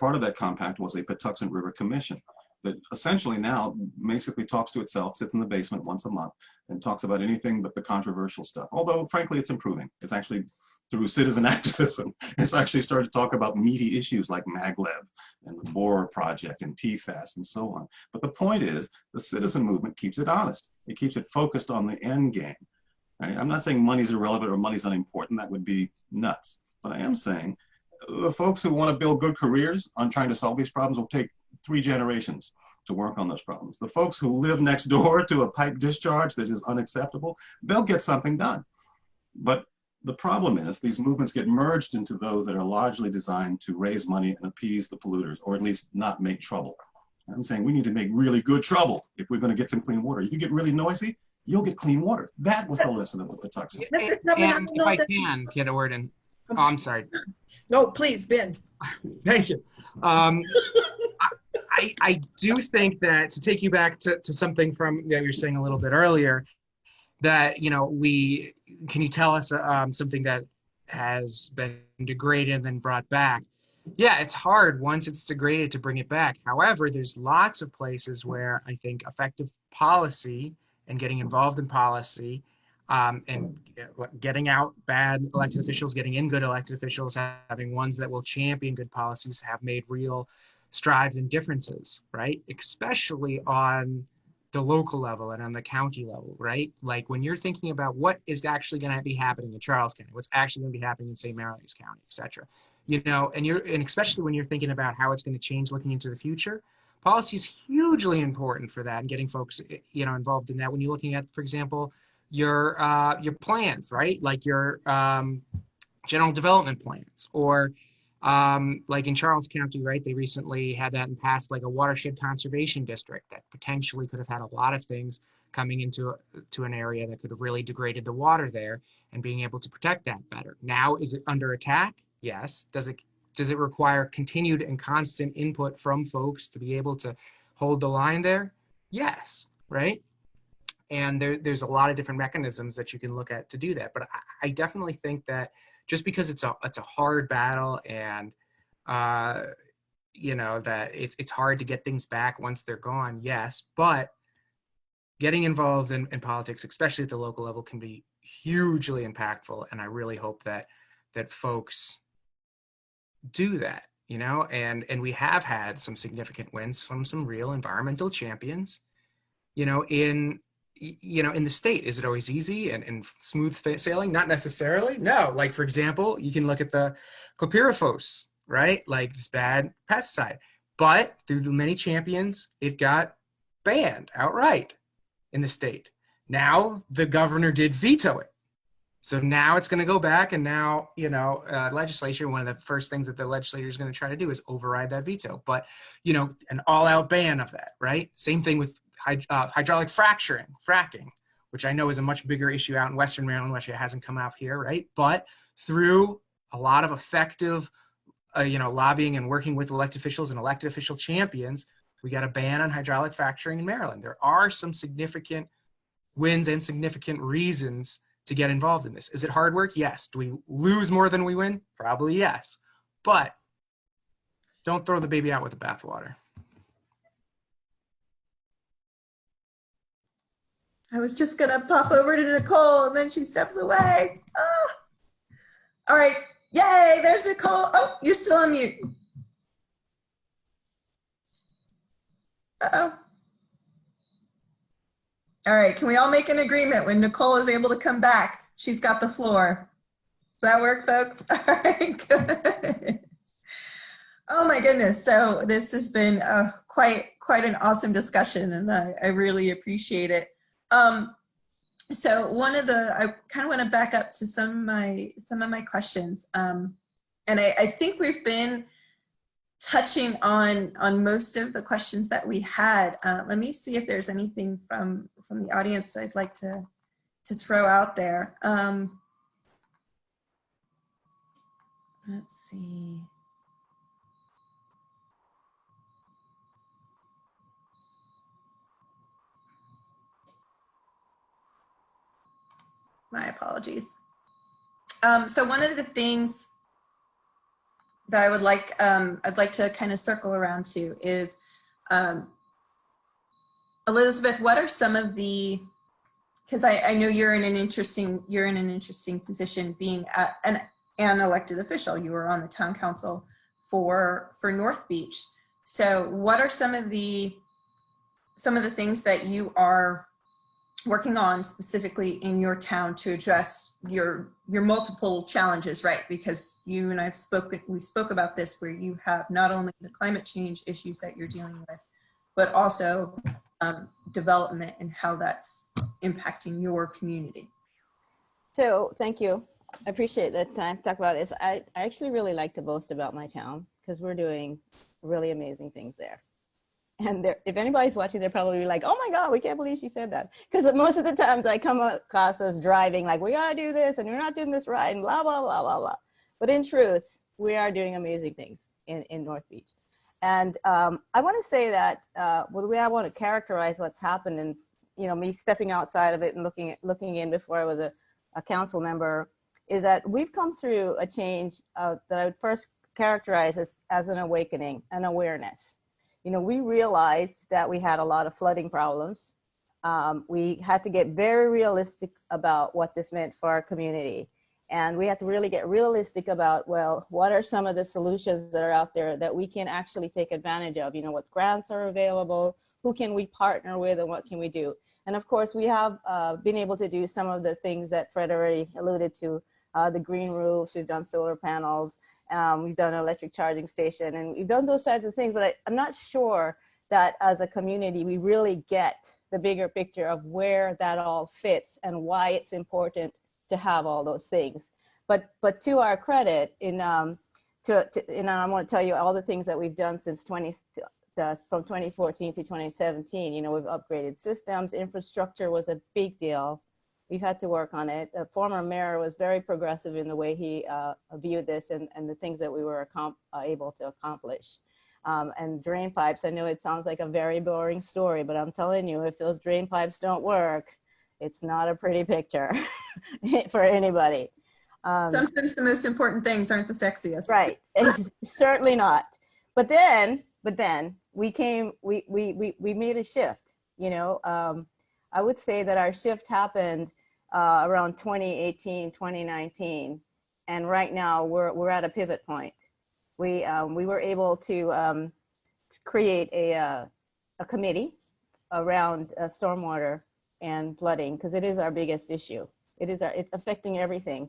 Part of that compact was a Patuxent River Commission that essentially now basically talks to itself, sits in the basement once a month, and talks about anything but the controversial stuff. Although, frankly, it's improving. It's actually, through citizen activism, it's actually started to talk about meaty issues like maglev and the Borer Project and PFAS and so on. But the point is, the citizen movement keeps it honest. It keeps it focused on the end game. Right? I'm not saying money's irrelevant or money's unimportant. That would be nuts. But I am saying the folks who want to build good careers on trying to solve these problems will take 3 generations to work on those problems. The folks who live next door to a pipe discharge that is unacceptable, they'll get something done. But the problem is these movements get merged into those that are largely designed to raise money and appease the polluters, or at least not make trouble. I'm saying we need to make really good trouble if we're going to get some clean water. If you get really noisy, you'll get clean water. That was the lesson of the Patuxent. And if I can get a word in. I'm sorry. No, please, Ben. Thank you. I do think that, to take you back to something from that you were saying a little bit earlier, that, can you tell us something that has been degraded and then brought back? Yeah, it's hard once it's degraded to bring it back. However, there's lots of places where I think effective policy and getting involved in policy, and getting out bad elected officials, getting in good elected officials, having ones that will champion good policies, have made real strides and differences, right? Especially on the local level and on the county level, right? Like when you're thinking about what is actually going to be happening in Charles County, what's actually going to be happening in St. Mary's County, et cetera. And especially when you're thinking about how it's going to change looking into the future, policy is hugely important for that, and getting folks, involved in that. When you're looking at, for example, your plans, right? Like your general development plans, or like in Charles County, right? They recently had that and passed like a watershed conservation district that potentially could have had a lot of things coming into an area that could have really degraded the water there, and being able to protect that better. Now, is it under attack? Yes. Does it require continued and constant input from folks to be able to hold the line there? Yes. Right. And there's a lot of different mechanisms that you can look at to do that. But I definitely think that just because it's a hard battle, and that it's hard to get things back once they're gone, yes, but getting involved in politics, especially at the local level, can be hugely impactful. And I really hope that folks do that, and we have had some significant wins from some real environmental champions, in the state. Is it always easy and smooth sailing? Not necessarily. No. Like, for example, you can look at the chlorpyrifos, right? Like this bad pesticide, but through the many champions, it got banned outright in the state. Now the governor did veto it. So now it's going to go back, and now, legislature, one of the first things that the legislature is going to try to do is override that veto. But, an all-out ban of that, right? Same thing with hydraulic fracking, which I know is a much bigger issue out in Western Maryland, which it hasn't come out here, right? But through a lot of effective, lobbying and working with elected officials and elected official champions, we got a ban on hydraulic fracturing in Maryland. There are some significant wins and significant reasons to get involved in this. Is it hard work? Yes. Do we lose more than we win? Probably yes. But don't throw the baby out with the bathwater. I was just gonna pop over to Nicole, and then she steps away. Ah. All right, yay, there's Nicole. Oh, you're still on mute. Uh-oh. All right, can we all make an agreement when Nicole is able to come back? She's got the floor. Does that work, folks? All right, good. Oh my goodness, so this has been quite an awesome discussion, and I really appreciate it. So I kind of want to back up to some of my questions, and I think we've been touching on most of the questions that we had. Let me see if there's anything from the audience I'd like to throw out there. Let's see. My apologies. So one of the things that I would like, I'd like to kind of circle around to is, Elizabeth, what are some of the, because I know you're in an interesting position being an elected official. You were on the town council for North Beach. So what are some of the things that you are working on specifically in your town to address your multiple challenges, right? Because you and we spoke about this, where you have not only the climate change issues that you're dealing with, but also development and how that's impacting your community. So thank you. I appreciate that time to talk about this. I actually really like to boast about my town because we're doing really amazing things there. And if anybody's watching, they're probably like, oh my God, we can't believe she said that. Because most of the times I come across us driving like, we gotta do this and we're not doing this right and blah, blah, blah, blah, blah. But in truth, we are doing amazing things in North Beach. And I want to say that the way I want to characterize what's happened, and me stepping outside of it and looking in before I was a council member, is that we've come through a change that I would first characterize as an awakening, an awareness. We realized that we had a lot of flooding problems. We had to get very realistic about what this meant for our community. And we have to really get realistic about, well, what are some of the solutions that are out there that we can actually take advantage of? What grants are available, who can we partner with, and what can we do? And of course, we have been able to do some of the things that Fred already alluded to, the green roofs, we've done solar panels, we've done an electric charging station, and we've done those types of things, but I'm not sure that as a community, we really get the bigger picture of where that all fits and why it's important to have all those things. But to our credit, and I want to tell you all the things that we've done since from 2014 to 2017. We've upgraded systems, infrastructure was a big deal. We've had to work on it. The former mayor was very progressive in the way he viewed this and the things that we were able to accomplish. And drain pipes, I know it sounds like a very boring story, but I'm telling you, if those drain pipes don't work, it's not a pretty picture for anybody. Sometimes the most important things aren't the sexiest. Right, it's certainly not. But then we made a shift. I would say that our shift happened around 2018, 2019, and right now we're at a pivot point. We were able to create a committee around stormwater and flooding, because it is our biggest issue. It's affecting everything,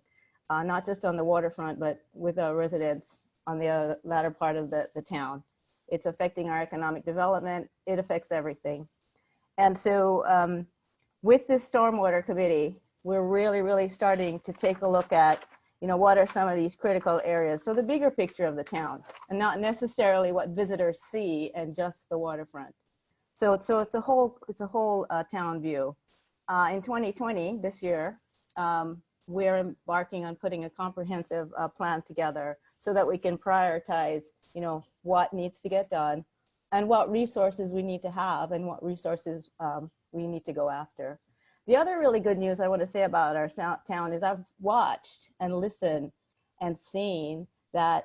not just on the waterfront, but with our residents on the latter part of the town. It's affecting our economic development. It affects everything. And so with this stormwater committee, we're really starting to take a look at, what are some of these critical areas? So the bigger picture of the town, and not necessarily what visitors see and just the waterfront. So it's a whole town view. In 2020, this year, we're embarking on putting a comprehensive plan together so that we can prioritize, what needs to get done and what resources we need to have and what resources we need to go after. The other really good news I want to say about our town is I've watched and listened and seen that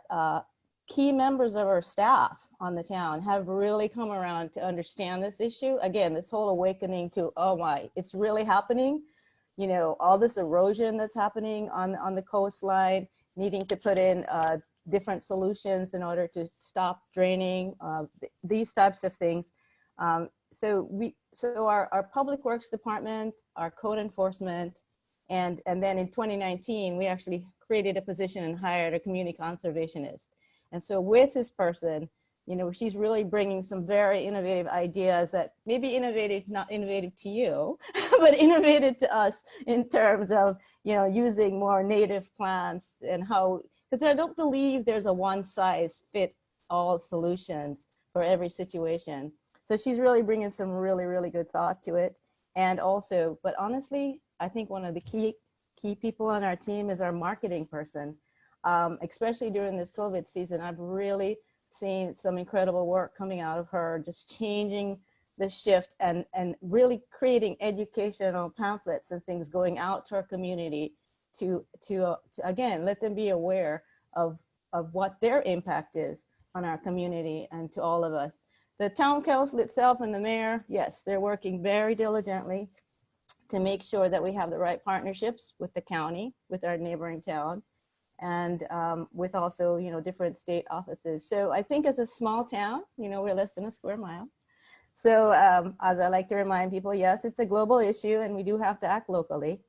key members of our staff on the town have really come around to understand this issue. Again, this whole awakening to, oh my, it's really happening. All this erosion that's happening on the coastline, needing to put in different solutions in order to stop draining, these types of things. So our public works department, our code enforcement, and then in 2019, we actually created a position and hired a community conservationist. And so with this person, she's really bringing some very innovative ideas that may be innovative, not innovative to you, but innovative to us in terms of, using more native plants and how, because I don't believe there's a one size fit all solutions for every situation. So she's really bringing some really good thought to it. And also, but honestly, I think one of the key people on our team is our marketing person. Especially during this COVID season, I've really seen some incredible work coming out of her, just changing the shift and really creating educational pamphlets and things going out to our community to again, let them be aware of what their impact is on our community and to all of us. The town council itself and the mayor, yes, they're working very diligently to make sure that we have the right partnerships with the county, with our neighboring town, and with also, different state offices. So I think as a small town, we're less than a square mile. So as I like to remind people, yes, it's a global issue and we do have to act locally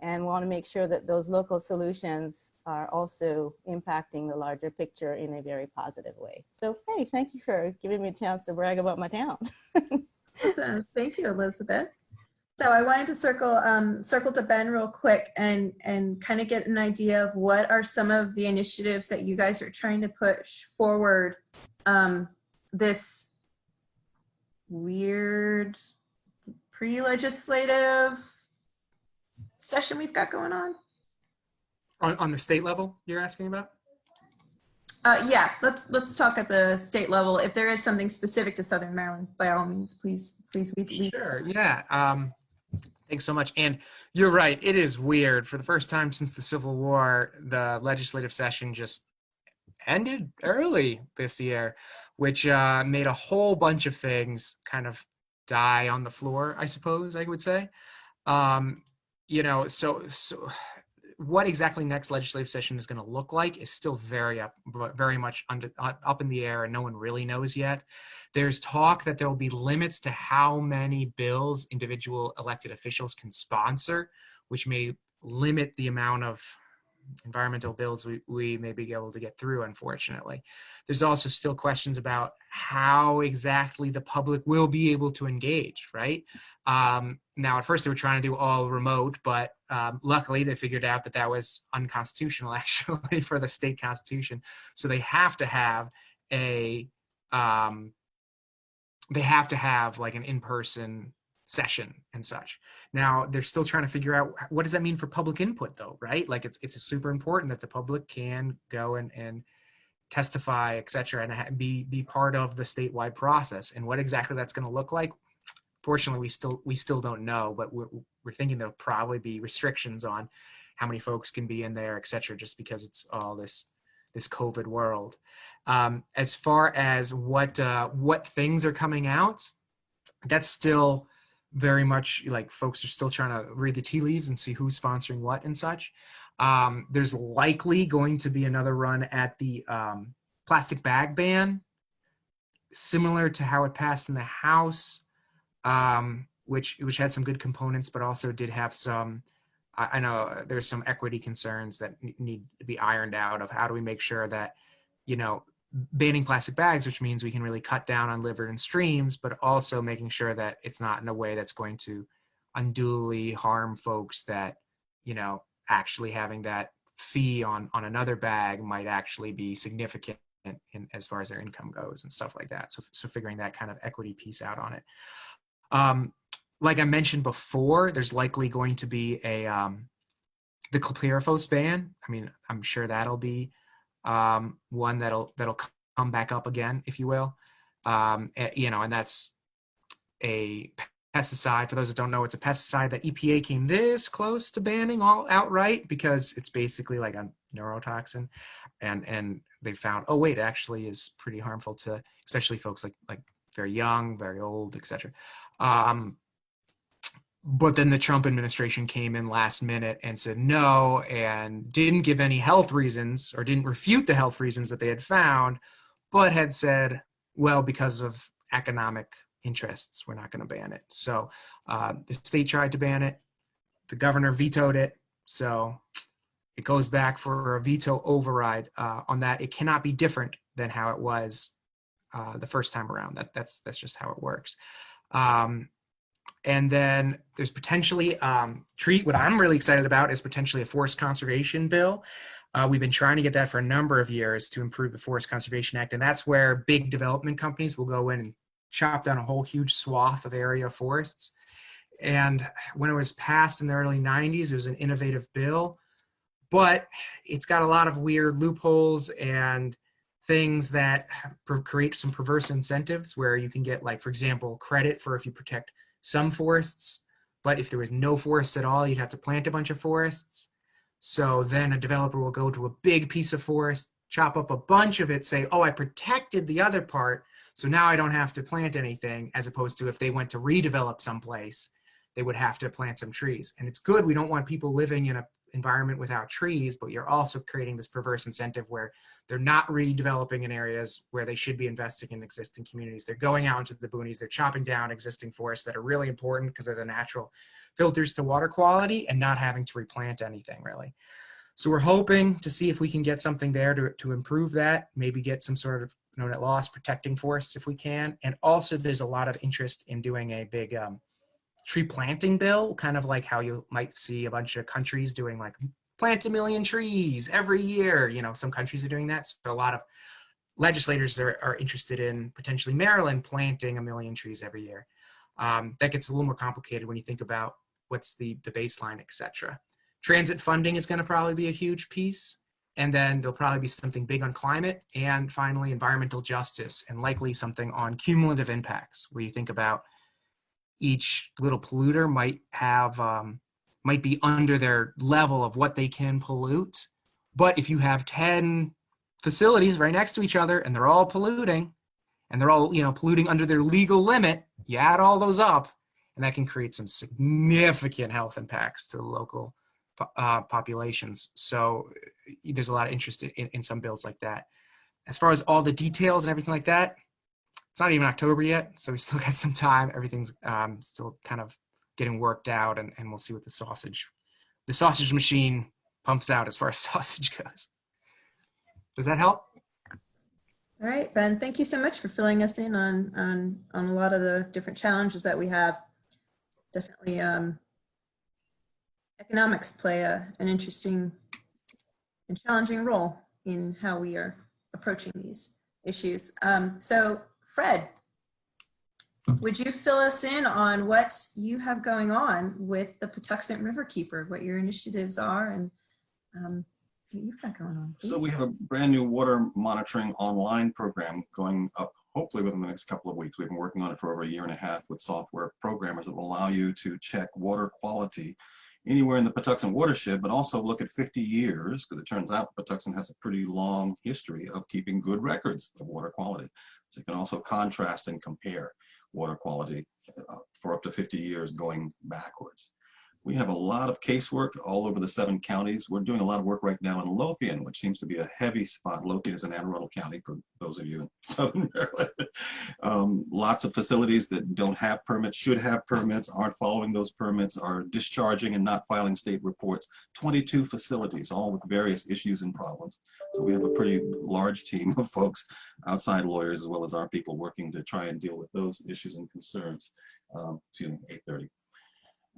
and want to make sure that those local solutions are also impacting the larger picture in a very positive way. So, hey, thank you for giving me a chance to brag about my town. Awesome. Thank you, Elizabeth. So I wanted to circle to Ben real quick and kind of get an idea of what are some of the initiatives that you guys are trying to push forward this weird pre-legislative session we've got going on. On the state level, you're asking about? Yeah, let's talk at the state level. If there is something specific to Southern Maryland, by all means, please lead. Sure. Yeah. Thanks so much. And you're right. It is weird. For the first time since the Civil War, the legislative session just ended early this year, which made a whole bunch of things kind of die on the floor, I suppose I would say. So what exactly next legislative session is going to look like is still very much up in the air, and no one really knows yet. There's talk that there will be limits to how many bills individual elected officials can sponsor, which may limit the amount of environmental bills we may be able to get through, unfortunately. There's also still questions about how exactly the public will be able to engage, right? Now, at first they were trying to do all remote, but luckily they figured out that that was unconstitutional, actually, for the state constitution. So they have to have like an in-person session and such. Now they're still trying to figure out what does that mean for public input, though, right? Like it's super important that the public can go and testify, etc., and be part of the statewide process. And what exactly that's going to look like, fortunately, we still don't know. But we're thinking there'll probably be restrictions on how many folks can be in there, etc., just because it's all this COVID world. As far as what things are coming out, that's still very much like folks are still trying to read the tea leaves and see who's sponsoring what and such. There's likely going to be another run at the plastic bag ban, similar to how it passed in the House, which had some good components, but also did have some, I know there's some equity concerns that need to be ironed out of how do we make sure that, banning plastic bags, which means we can really cut down on litter and streams, but also making sure that it's not in a way that's going to unduly harm folks that, actually having that fee on another bag might actually be significant as far as their income goes and stuff like that. So figuring that kind of equity piece out on it. Like I mentioned before, there's likely going to be the chlorpyrifos ban. I mean, I'm sure that'll be one that'll come back up again, if you will. And that's a pesticide. For those that don't know, it's a pesticide that EPA came this close to banning all outright because it's basically like a neurotoxin, and they found, oh wait, it actually is pretty harmful to especially folks like very young, very old, etc. But then the Trump administration came in last minute and said no, and didn't give any health reasons or didn't refute the health reasons that they had found, but had said, well, because of economic interests, we're not going to ban it. So the state tried to ban it. The governor vetoed it. So it goes back for a veto override on that. It cannot be different than how it was the first time around. That's just how it works. And then there's potentially what I'm really excited about is potentially a forest conservation bill. We've been trying to get that for a number of years to improve the Forest Conservation Act. And that's where big development companies will go in and chop down a whole huge swath of area forests. And when it was passed in the early 90s, it was an innovative bill, but it's got a lot of weird loopholes and things that create some perverse incentives where you can get, like, for example, credit for if you protect some forests, but if there was no forests at all, you'd have to plant a bunch of forests. So then a developer will go to a big piece of forest, chop up a bunch of it, say, oh, I protected the other part, so now I don't have to plant anything, as opposed to if they went to redevelop someplace, they would have to plant some trees. And it's good. We don't want people living in an environment without trees, but you're also creating this perverse incentive where they're not redeveloping in areas where they should be investing in existing communities. They're going out into the boonies, they're chopping down existing forests that are really important because they're the natural filters to water quality, and not having to replant anything really. So we're hoping to see if we can get something there to improve that, maybe get some sort of net loss protecting forests if we can. And also there's a lot of interest in doing a big tree planting bill, kind of like how you might see a bunch of countries doing, like, plant 1 million trees every year. Some countries are doing that. So a lot of legislators are interested in potentially Maryland planting 1 million trees every year. That gets a little more complicated when you think about what's the baseline, etc. Transit funding is going to probably be a huge piece. And then there'll probably be something big on climate, and finally environmental justice, and likely something on cumulative impacts, where you think about each little polluter might be under their level of what they can pollute. But if you have 10 facilities right next to each other and they're all polluting, and they're all, polluting under their legal limit, you add all those up, and that can create some significant health impacts to the local populations. So there's a lot of interest in some bills like that. As far as all the details and everything like that, it's not even October yet, so we still got some time. Everything's still kind of getting worked out, and we'll see what the sausage machine pumps out as far as sausage goes. Does that help? All right, Ben, thank you so much for filling us in on a lot of the different challenges that we have. Definitely economics play an interesting and challenging role in how we are approaching these issues. So Fred, would you fill us in on what you have going on with the Patuxent Riverkeeper, what your initiatives are, and what you've got going on? So we have a brand new water monitoring online program going up hopefully within the next couple of weeks. We've been working on it for over 1.5 years with software programmers that will allow you to check water quality anywhere in the Patuxent watershed, but also look at 50 years, because it turns out Patuxent has a pretty long history of keeping good records of water quality. So you can also contrast and compare water quality for up to 50 years going backwards. We have a lot of casework all over the 7 counties. We're doing a lot of work right now in Lothian, which seems to be a heavy spot. Lothian is in Anne Arundel County, for those of you in Southern Maryland. Lots of facilities that don't have permits, should have permits, aren't following those permits, are discharging and not filing state reports. 22 facilities, all with various issues and problems. So we have a pretty large team of folks, outside lawyers, as well as our people, working to try and deal with those issues and concerns. Excuse me, 8:30.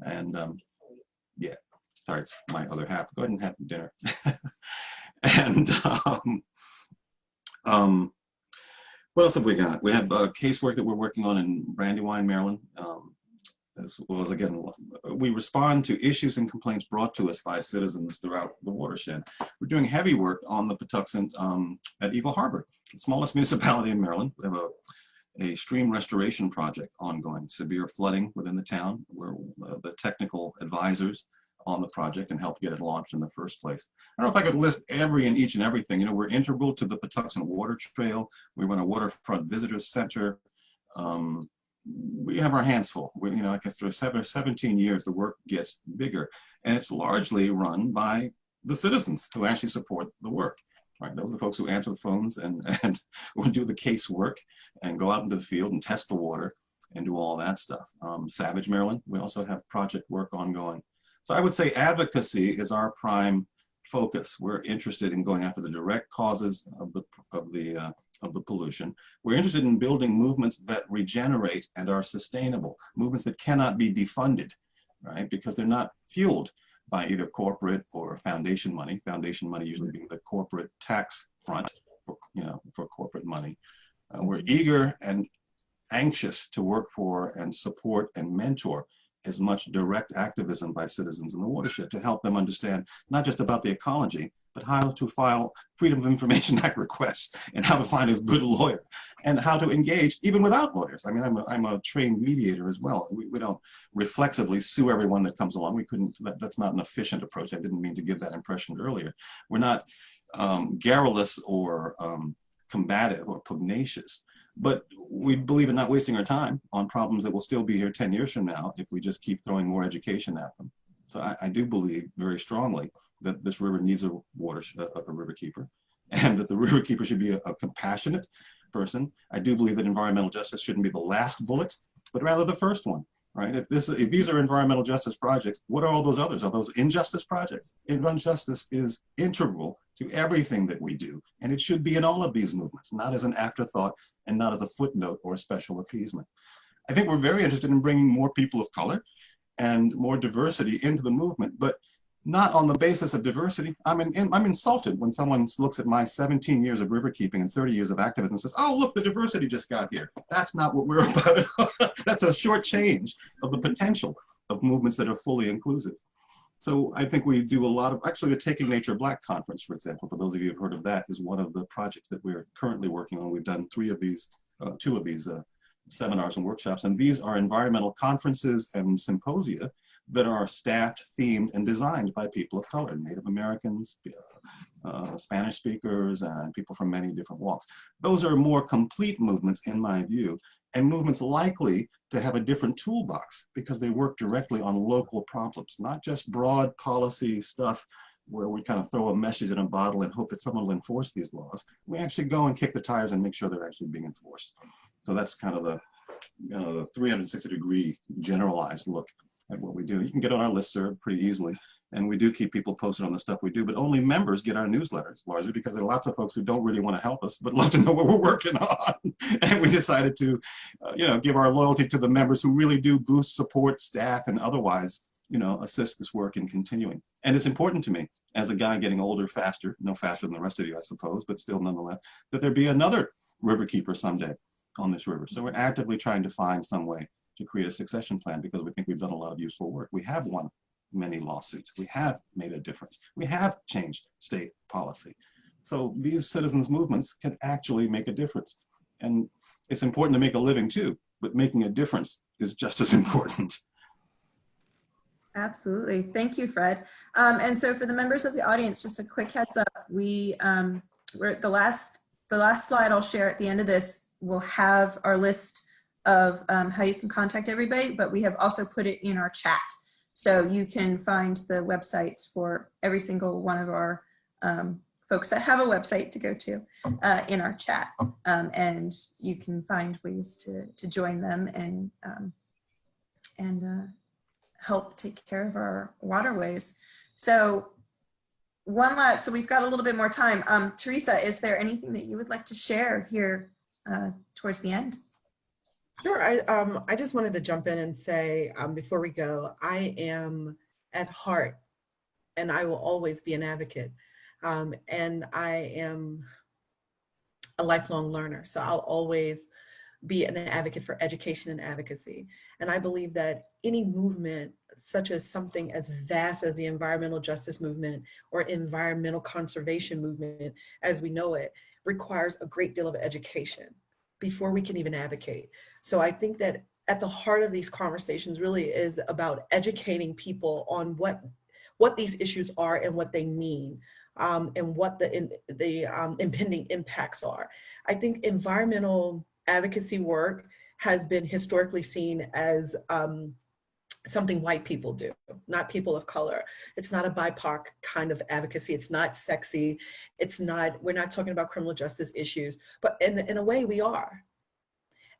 And yeah, sorry, it's my other half. Go ahead and have dinner. And what else have we got? We have casework that we're working on in Brandywine, Maryland, as well as, again, we respond to issues and complaints brought to us by citizens throughout the watershed. We're doing heavy work on the Patuxent at Eagle Harbor, the smallest municipality in Maryland. We have a stream restoration project ongoing, severe flooding within the town. We're the technical advisors on the project and help get it launched in the first place. I don't know if I could list every and each and everything. We're integral to the Patuxent Water Trail. We run a waterfront visitors center. We have our hands full. Like after 17 years, the work gets bigger, and it's largely run by the citizens who actually support the work. Right, those are the folks who answer the phones and will do the case work and go out into the field and test the water and do all that stuff. Savage, Maryland, we also have project work ongoing. So I would say advocacy is our prime focus. We're interested in going after the direct causes of the pollution. We're interested in building movements that regenerate and are sustainable, movements that cannot be defunded, right? Because they're not fueled by either corporate or foundation money usually being the corporate tax front for corporate money. We're eager and anxious to work for and support and mentor as much direct activism by citizens in the watershed to help them understand not just about the ecology, but how to file Freedom of Information Act requests and how to find a good lawyer and how to engage even without lawyers. I mean, I'm a trained mediator as well. We don't reflexively sue everyone that comes along. We couldn't, that's not an efficient approach. I didn't mean to give that impression earlier. We're not garrulous or combative or pugnacious, but we believe in not wasting our time on problems that will still be here 10 years from now if we just keep throwing more education at them. So I do believe very strongly that this river needs a river keeper, and that the river keeper should be a compassionate person. I do believe that environmental justice shouldn't be the last bullet, but rather the first one, right? If these are environmental justice projects, what are all those others? Are those injustice projects? Injustice is integral to everything that we do, and it should be in all of these movements, not as an afterthought and not as a footnote or a special appeasement. I think we're very interested in bringing more people of color and more diversity into the movement, but not on the basis of diversity. I'm insulted when someone looks at my 17 years of river keeping and 30 years of activism and says, oh, look, the diversity just got here. That's not what we're about. That's a short change of the potential of movements that are fully inclusive. So I think we do a lot of, actually the Taking Nature Black Conference, for example, for those of you who've heard of that, is one of the projects that we're currently working on. We've done two of these seminars and workshops, and these are environmental conferences and symposia that are staffed, themed, and designed by people of color, Native Americans, Spanish speakers, and people from many different walks. Those are more complete movements, in my view, and movements likely to have a different toolbox because they work directly on local problems, not just broad policy stuff where we kind of throw a message in a bottle and hope that someone will enforce these laws. We actually go and kick the tires and make sure they're actually being enforced. So that's kind of the, the 360-degree generalized look at what we do. You can get on our listserv pretty easily, and we do keep people posted on the stuff we do, but only members get our newsletters, largely because there are lots of folks who don't really want to help us, but love to know what we're working on. And we decided to, give our loyalty to the members who really do boost, support staff, and otherwise, assist this work in continuing. And it's important to me, as a guy getting older faster, no faster than the rest of you, I suppose, but still nonetheless, that there be another river keeper someday on this river. So we're actively trying to find some way to create a succession plan because we think we've done a lot of useful work. We have won many lawsuits. We have made a difference. We have changed state policy. So these citizens movements can actually make a difference. And it's important to make a living too, but making a difference is just as important. Absolutely. Thank you, Fred. And so for the members of the audience, just a quick heads up, we're at the last slide I'll share at the end of this will have our list of how you can contact everybody, but we have also put it in our chat. So you can find the websites for every single one of our folks that have a website to go to in our chat. And you can find ways to join them and help take care of our waterways. So so we've got a little bit more time. Teresa, is there anything that you would like to share here towards the end? Sure. I just wanted to jump in and say, before we go, I am at heart, and I will always be an advocate. And I am a lifelong learner. So I'll always be an advocate for education and advocacy. And I believe that any movement, such as something as vast as the environmental justice movement or environmental conservation movement as we know it, requires a great deal of education before we can even advocate. So I think that at the heart of these conversations really is about educating people on what these issues are and what they mean, and what the impending impacts are. I think environmental advocacy work has been historically seen as something white people do, not people of color. It's not a BIPOC kind of advocacy. It's not sexy. We're not talking about criminal justice issues, but in a way we are.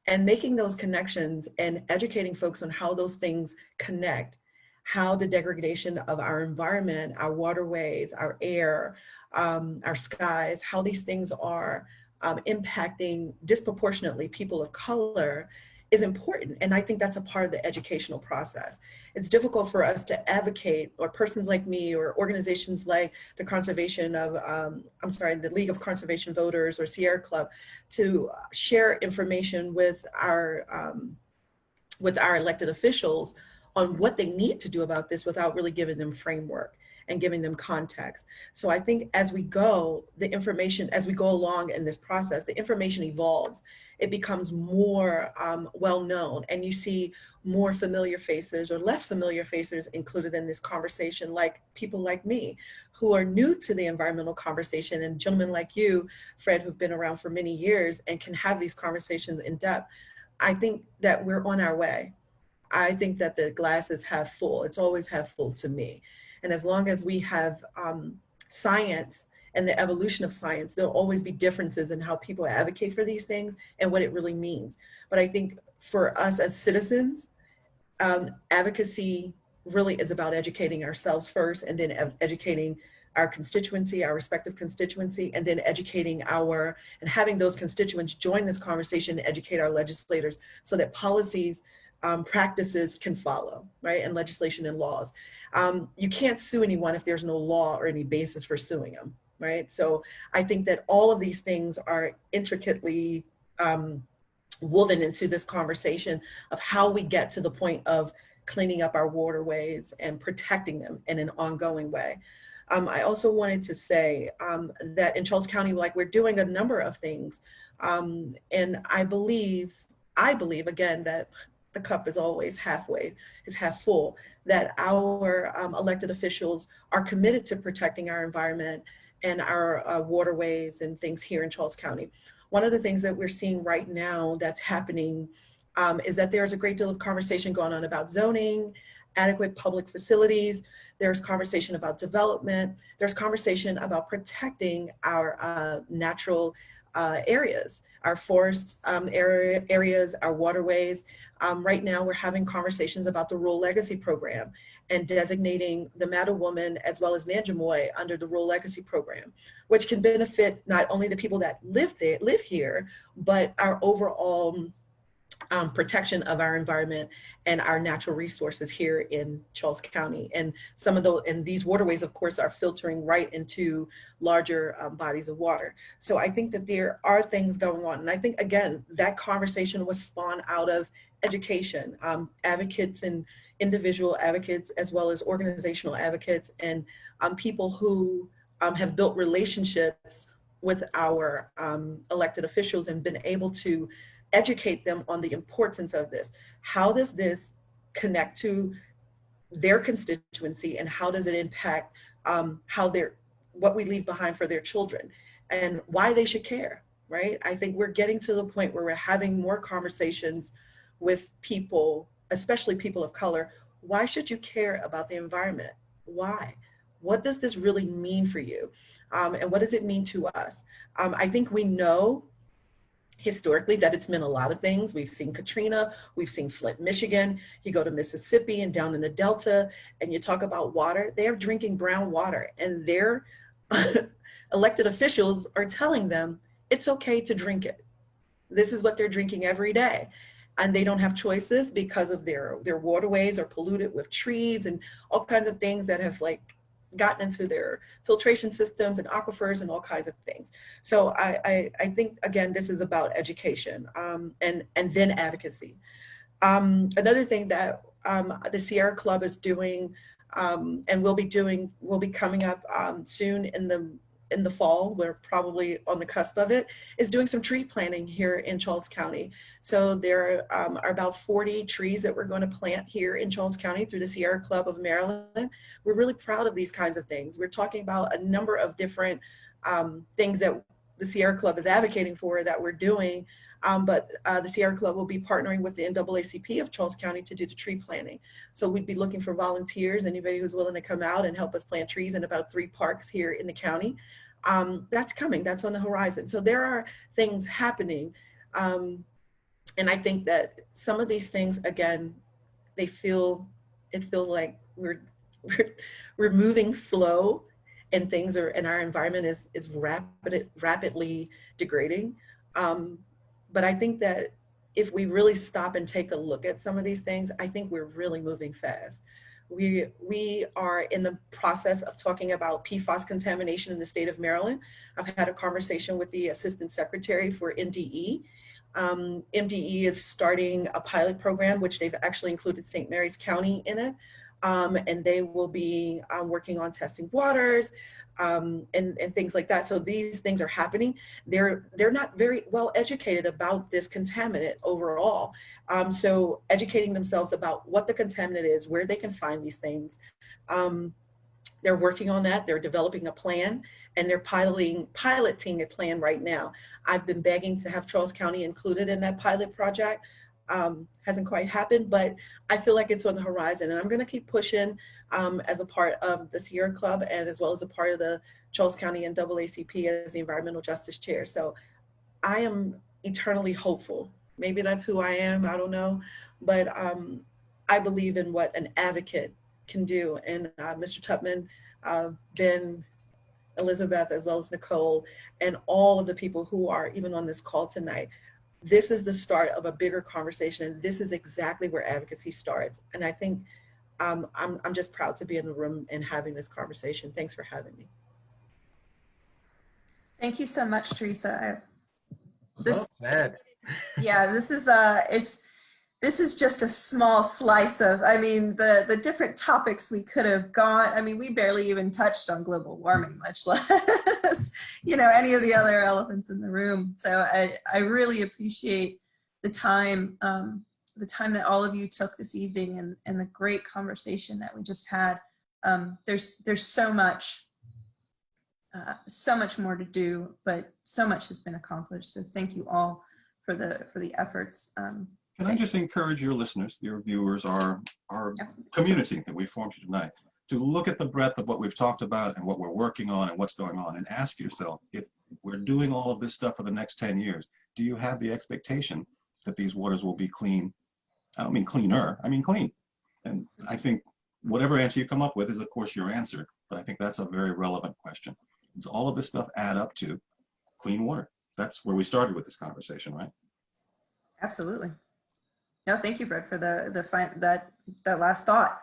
And making those connections and educating folks on how those things connect, how the degradation of our environment, our waterways, our air, our skies, how these things are impacting disproportionately people of color is important. And I think that's a part of the educational process. It's difficult for us to advocate, or persons like me, or organizations like the the League of Conservation Voters or Sierra Club, to share information with our elected officials on what they need to do about this without really giving them framework and giving them context. So I think as we go along in this process, the information evolves. It becomes more well-known, and you see more familiar faces or less familiar faces included in this conversation, like people like me who are new to the environmental conversation, and gentlemen like you, Fred, who've been around for many years and can have these conversations in depth. I think that we're on our way. I think that the glass is half full. It's always half full to me. And as long as we have science and the evolution of science, there'll always be differences in how people advocate for these things and what it really means. But I think for us as citizens, advocacy really is about educating ourselves first, and then educating our constituency, our respective constituency, and then educating and having those constituents join this conversation and educate our legislators so that policies, practices can follow, right? And legislation and laws. You can't sue anyone if there's no law or any basis for suing them, right? So I think that all of these things are intricately woven into this conversation of how we get to the point of cleaning up our waterways and protecting them in an ongoing way. I also wanted to say that in Charles County, like, we're doing a number of things. And I believe again, that the cup is always half full, that our elected officials are committed to protecting our environment and our waterways and things here in Charles County. One of the things that we're seeing right now that's happening is that there's a great deal of conversation going on about zoning, adequate public facilities. There's conversation about development. There's conversation about protecting our natural areas, our forest areas, our waterways. Right now, we're having conversations about the Rural Legacy Program and designating the Matta woman as well as Nanjamoy under the Rural Legacy Program, which can benefit not only the people that live here, but our overall protection of our environment and our natural resources here in Charles County. And these waterways, of course, are filtering right into larger bodies of water. So I think that there are things going on. And I think, again, that conversation was spawned out of education, advocates and individual advocates, as well as organizational advocates, and people who have built relationships with our elected officials and been able to educate them on the importance of this. How does this connect to their constituency, and how does it impact what we leave behind for their children, and why they should care, right? I think we're getting to the point where we're having more conversations with people, especially people of color. Why should you care about the environment? Why? What does this really mean for you? And what does it mean to us? I think we know historically that it's meant a lot of things. We've seen Katrina, we've seen Flint, Michigan. You go to Mississippi and down in the Delta, and you talk about water, they're drinking brown water, and their elected officials are telling them it's okay to drink it. This is what they're drinking every day. And they don't have choices because of their waterways are polluted with trees and all kinds of things that have gotten into their filtration systems and aquifers and all kinds of things. So I think, again, this is about education and then advocacy. Another thing that the Sierra Club is doing and will be coming up soon in the fall, we're probably on the cusp of it, is doing some tree planting here in Charles County. So there are about 40 trees that we're going to plant here in Charles County through the Sierra Club of Maryland. We're really proud of these kinds of things. We're talking about a number of different things that the Sierra Club is advocating for that we're doing, but the Sierra Club will be partnering with the NAACP of Charles County to do the tree planting. So we'd be looking for volunteers, anybody who's willing to come out and help us plant trees in about 3 parks here in the county. That's coming, that's on the horizon. So there are things happening. And I think that some of these things, again, it feels like we're moving slow, and our environment is rapidly degrading. But I think that if we really stop and take a look at some of these things, I think we're really moving fast. We are in the process of talking about PFAS contamination in the state of Maryland. I've had a conversation with the Assistant Secretary for MDE. MDE is starting a pilot program, which they've actually included St. Mary's County in it. And they will be working on testing waters and things like that. So these things are happening. They're not very well educated about this contaminant overall. So educating themselves about what the contaminant is, where they can find these things. They're working on that. They're developing a plan, and they're piloting a plan right now. I've been begging to have Charles County included in that pilot project. Hasn't quite happened, but I feel like it's on the horizon, and I'm going to keep pushing as a part of the Sierra Club and as well as a part of the Charles County NAACP as the Environmental Justice Chair. So I am eternally hopeful. Maybe that's who I am, I don't know, but I believe in what an advocate can do. And Mr. Tupman, Ben, Elizabeth, as well as Nicole, and all of the people who are even on this call tonight, this is the start of a bigger conversation, and this is exactly where advocacy starts. And I think I'm just proud to be in the room and having this conversation. Thanks for having me. Thank you so much, Teresa. Well said. Yeah, this is this is just a small slice of, I mean, the different topics we could have gone. I mean, we barely even touched on global warming, much less, you know, any of the other elephants in the room. So I really appreciate the time that all of you took this evening and the great conversation that we just had. There's so much more to do, but so much has been accomplished. So thank you all for the efforts. Can I just encourage your listeners, your viewers, our Absolutely. community that we formed here tonight, to look at the breadth of what we've talked about and what we're working on and what's going on, and ask yourself, if we're doing all of this stuff for the next 10 years, do you have the expectation that these waters will be clean? I don't mean cleaner, I mean clean. And I think whatever answer you come up with is, of course, your answer, but I think that's a very relevant question. Does all of this stuff add up to clean water? That's where we started with this conversation, right? Absolutely. No, thank you, Fred, for that last thought.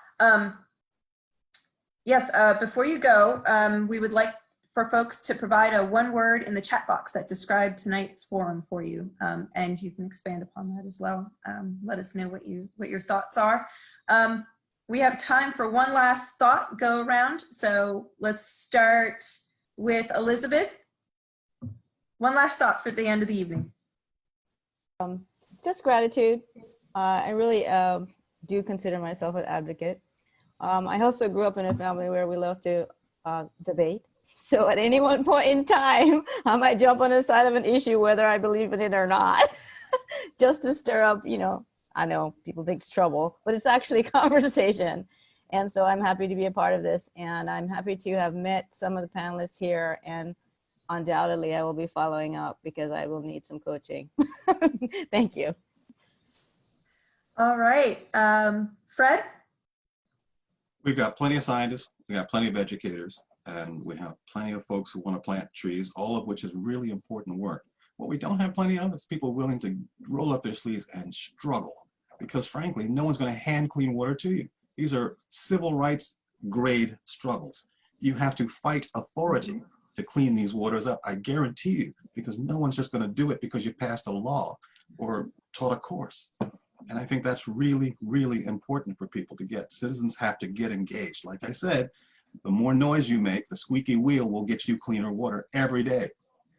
Yes, before you go, we would like for folks to provide a one word in the chat box that described tonight's forum for you, and you can expand upon that as well. Let us know what your thoughts are. We have time for one last thought go around, so let's start with Elizabeth. One last thought for the end of the evening. Just gratitude. I really do consider myself an advocate. I also grew up in a family where we love to debate. So at any one point in time, I might jump on the side of an issue, whether I believe in it or not, just to stir up, you know, I know people think it's trouble, but it's actually conversation. And so I'm happy to be a part of this. And I'm happy to have met some of the panelists here. And undoubtedly, I will be following up because I will need some coaching. Thank you. All right, Fred? We've got plenty of scientists, we got plenty of educators, and we have plenty of folks who want to plant trees, all of which is really important work. What we don't have plenty of is people willing to roll up their sleeves and struggle, because frankly, no one's going to hand clean water to you. These are civil rights grade struggles. You have to fight authority to clean these waters up, I guarantee you, because no one's just going to do it because you passed a law or taught a course. And I think that's really, really important for people to get. Citizens have to get engaged. Like I said, the more noise you make, the squeaky wheel will get you cleaner water every day.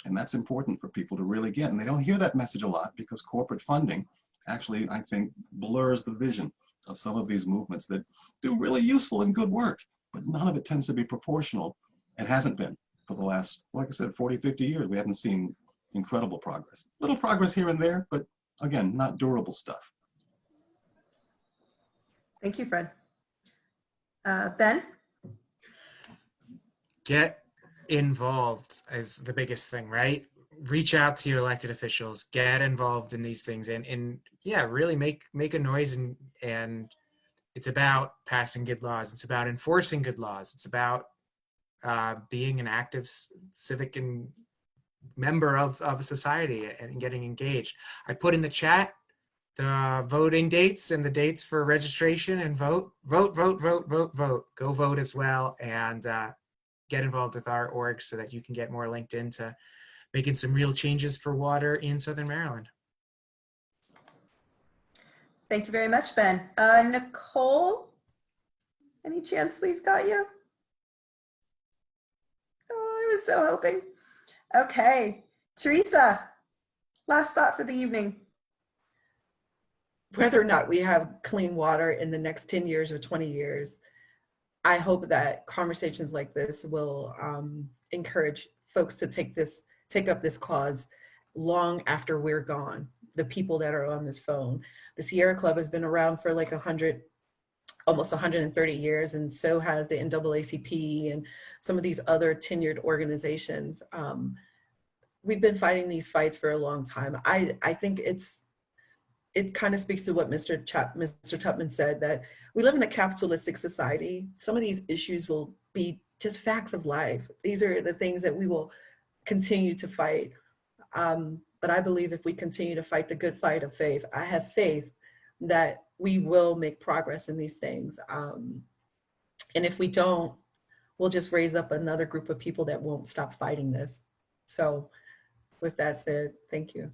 And that's important for people to really get. And they don't hear that message a lot because corporate funding actually, I think, blurs the vision of some of these movements that do really useful and good work, but none of it tends to be proportional. It hasn't been for the last, like I said, 40, 50 years. We haven't seen incredible progress. Little progress here and there, but again, not durable stuff. Thank you, Fred. Ben? Get involved is the biggest thing, right? Reach out to your elected officials, get involved in these things, and yeah, really make a noise. And it's about passing good laws. It's about enforcing good laws. It's about being an active civic and member of society and getting engaged. I put in the chat the voting dates and the dates for registration, and vote. Go vote as well, and get involved with our org so that you can get more linked into making some real changes for water in Southern Maryland. Thank you very much, Ben. Nicole, any chance we've got you? Oh, I was so hoping. Okay, Teresa, last thought for the evening. Whether or not we have clean water in the next 10 years or 20 years, I hope that conversations like this will encourage folks to take up this cause long after we're gone. The people that are on this phone. The Sierra Club has been around for like almost 130 years, and so has the NAACP and some of these other tenured organizations. We've been fighting these fights for a long time. I think it kind of speaks to what Mr. Tupman said, that we live in a capitalistic society. Some of these issues will be just facts of life. These are the things that we will continue to fight. But I believe if we continue to fight the good fight of faith, I have faith that we will make progress in these things. And if we don't, we'll just raise up another group of people that won't stop fighting this. So with that said, thank you.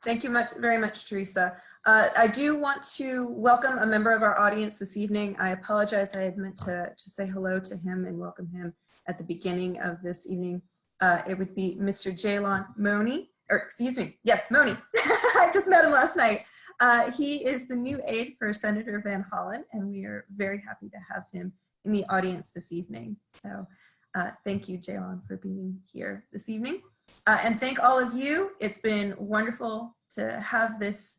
Thank you very much, Teresa. I do want to welcome a member of our audience this evening. I apologize. I had meant to say hello to him and welcome him at the beginning of this evening. It would be Mr. Jalon Moni, or excuse me, yes, Moni. I just met him last night. He is the new aide for Senator Van Hollen, and we are very happy to have him in the audience this evening. So thank you, Jalon, for being here this evening. And thank all of you. It's been wonderful to have this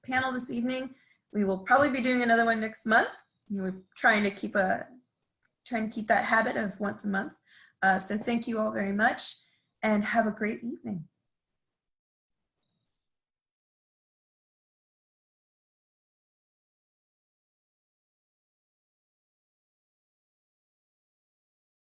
panel this evening. We will probably be doing another one next month. We're trying to keep that habit of once a month. So thank you all very much and have a great evening.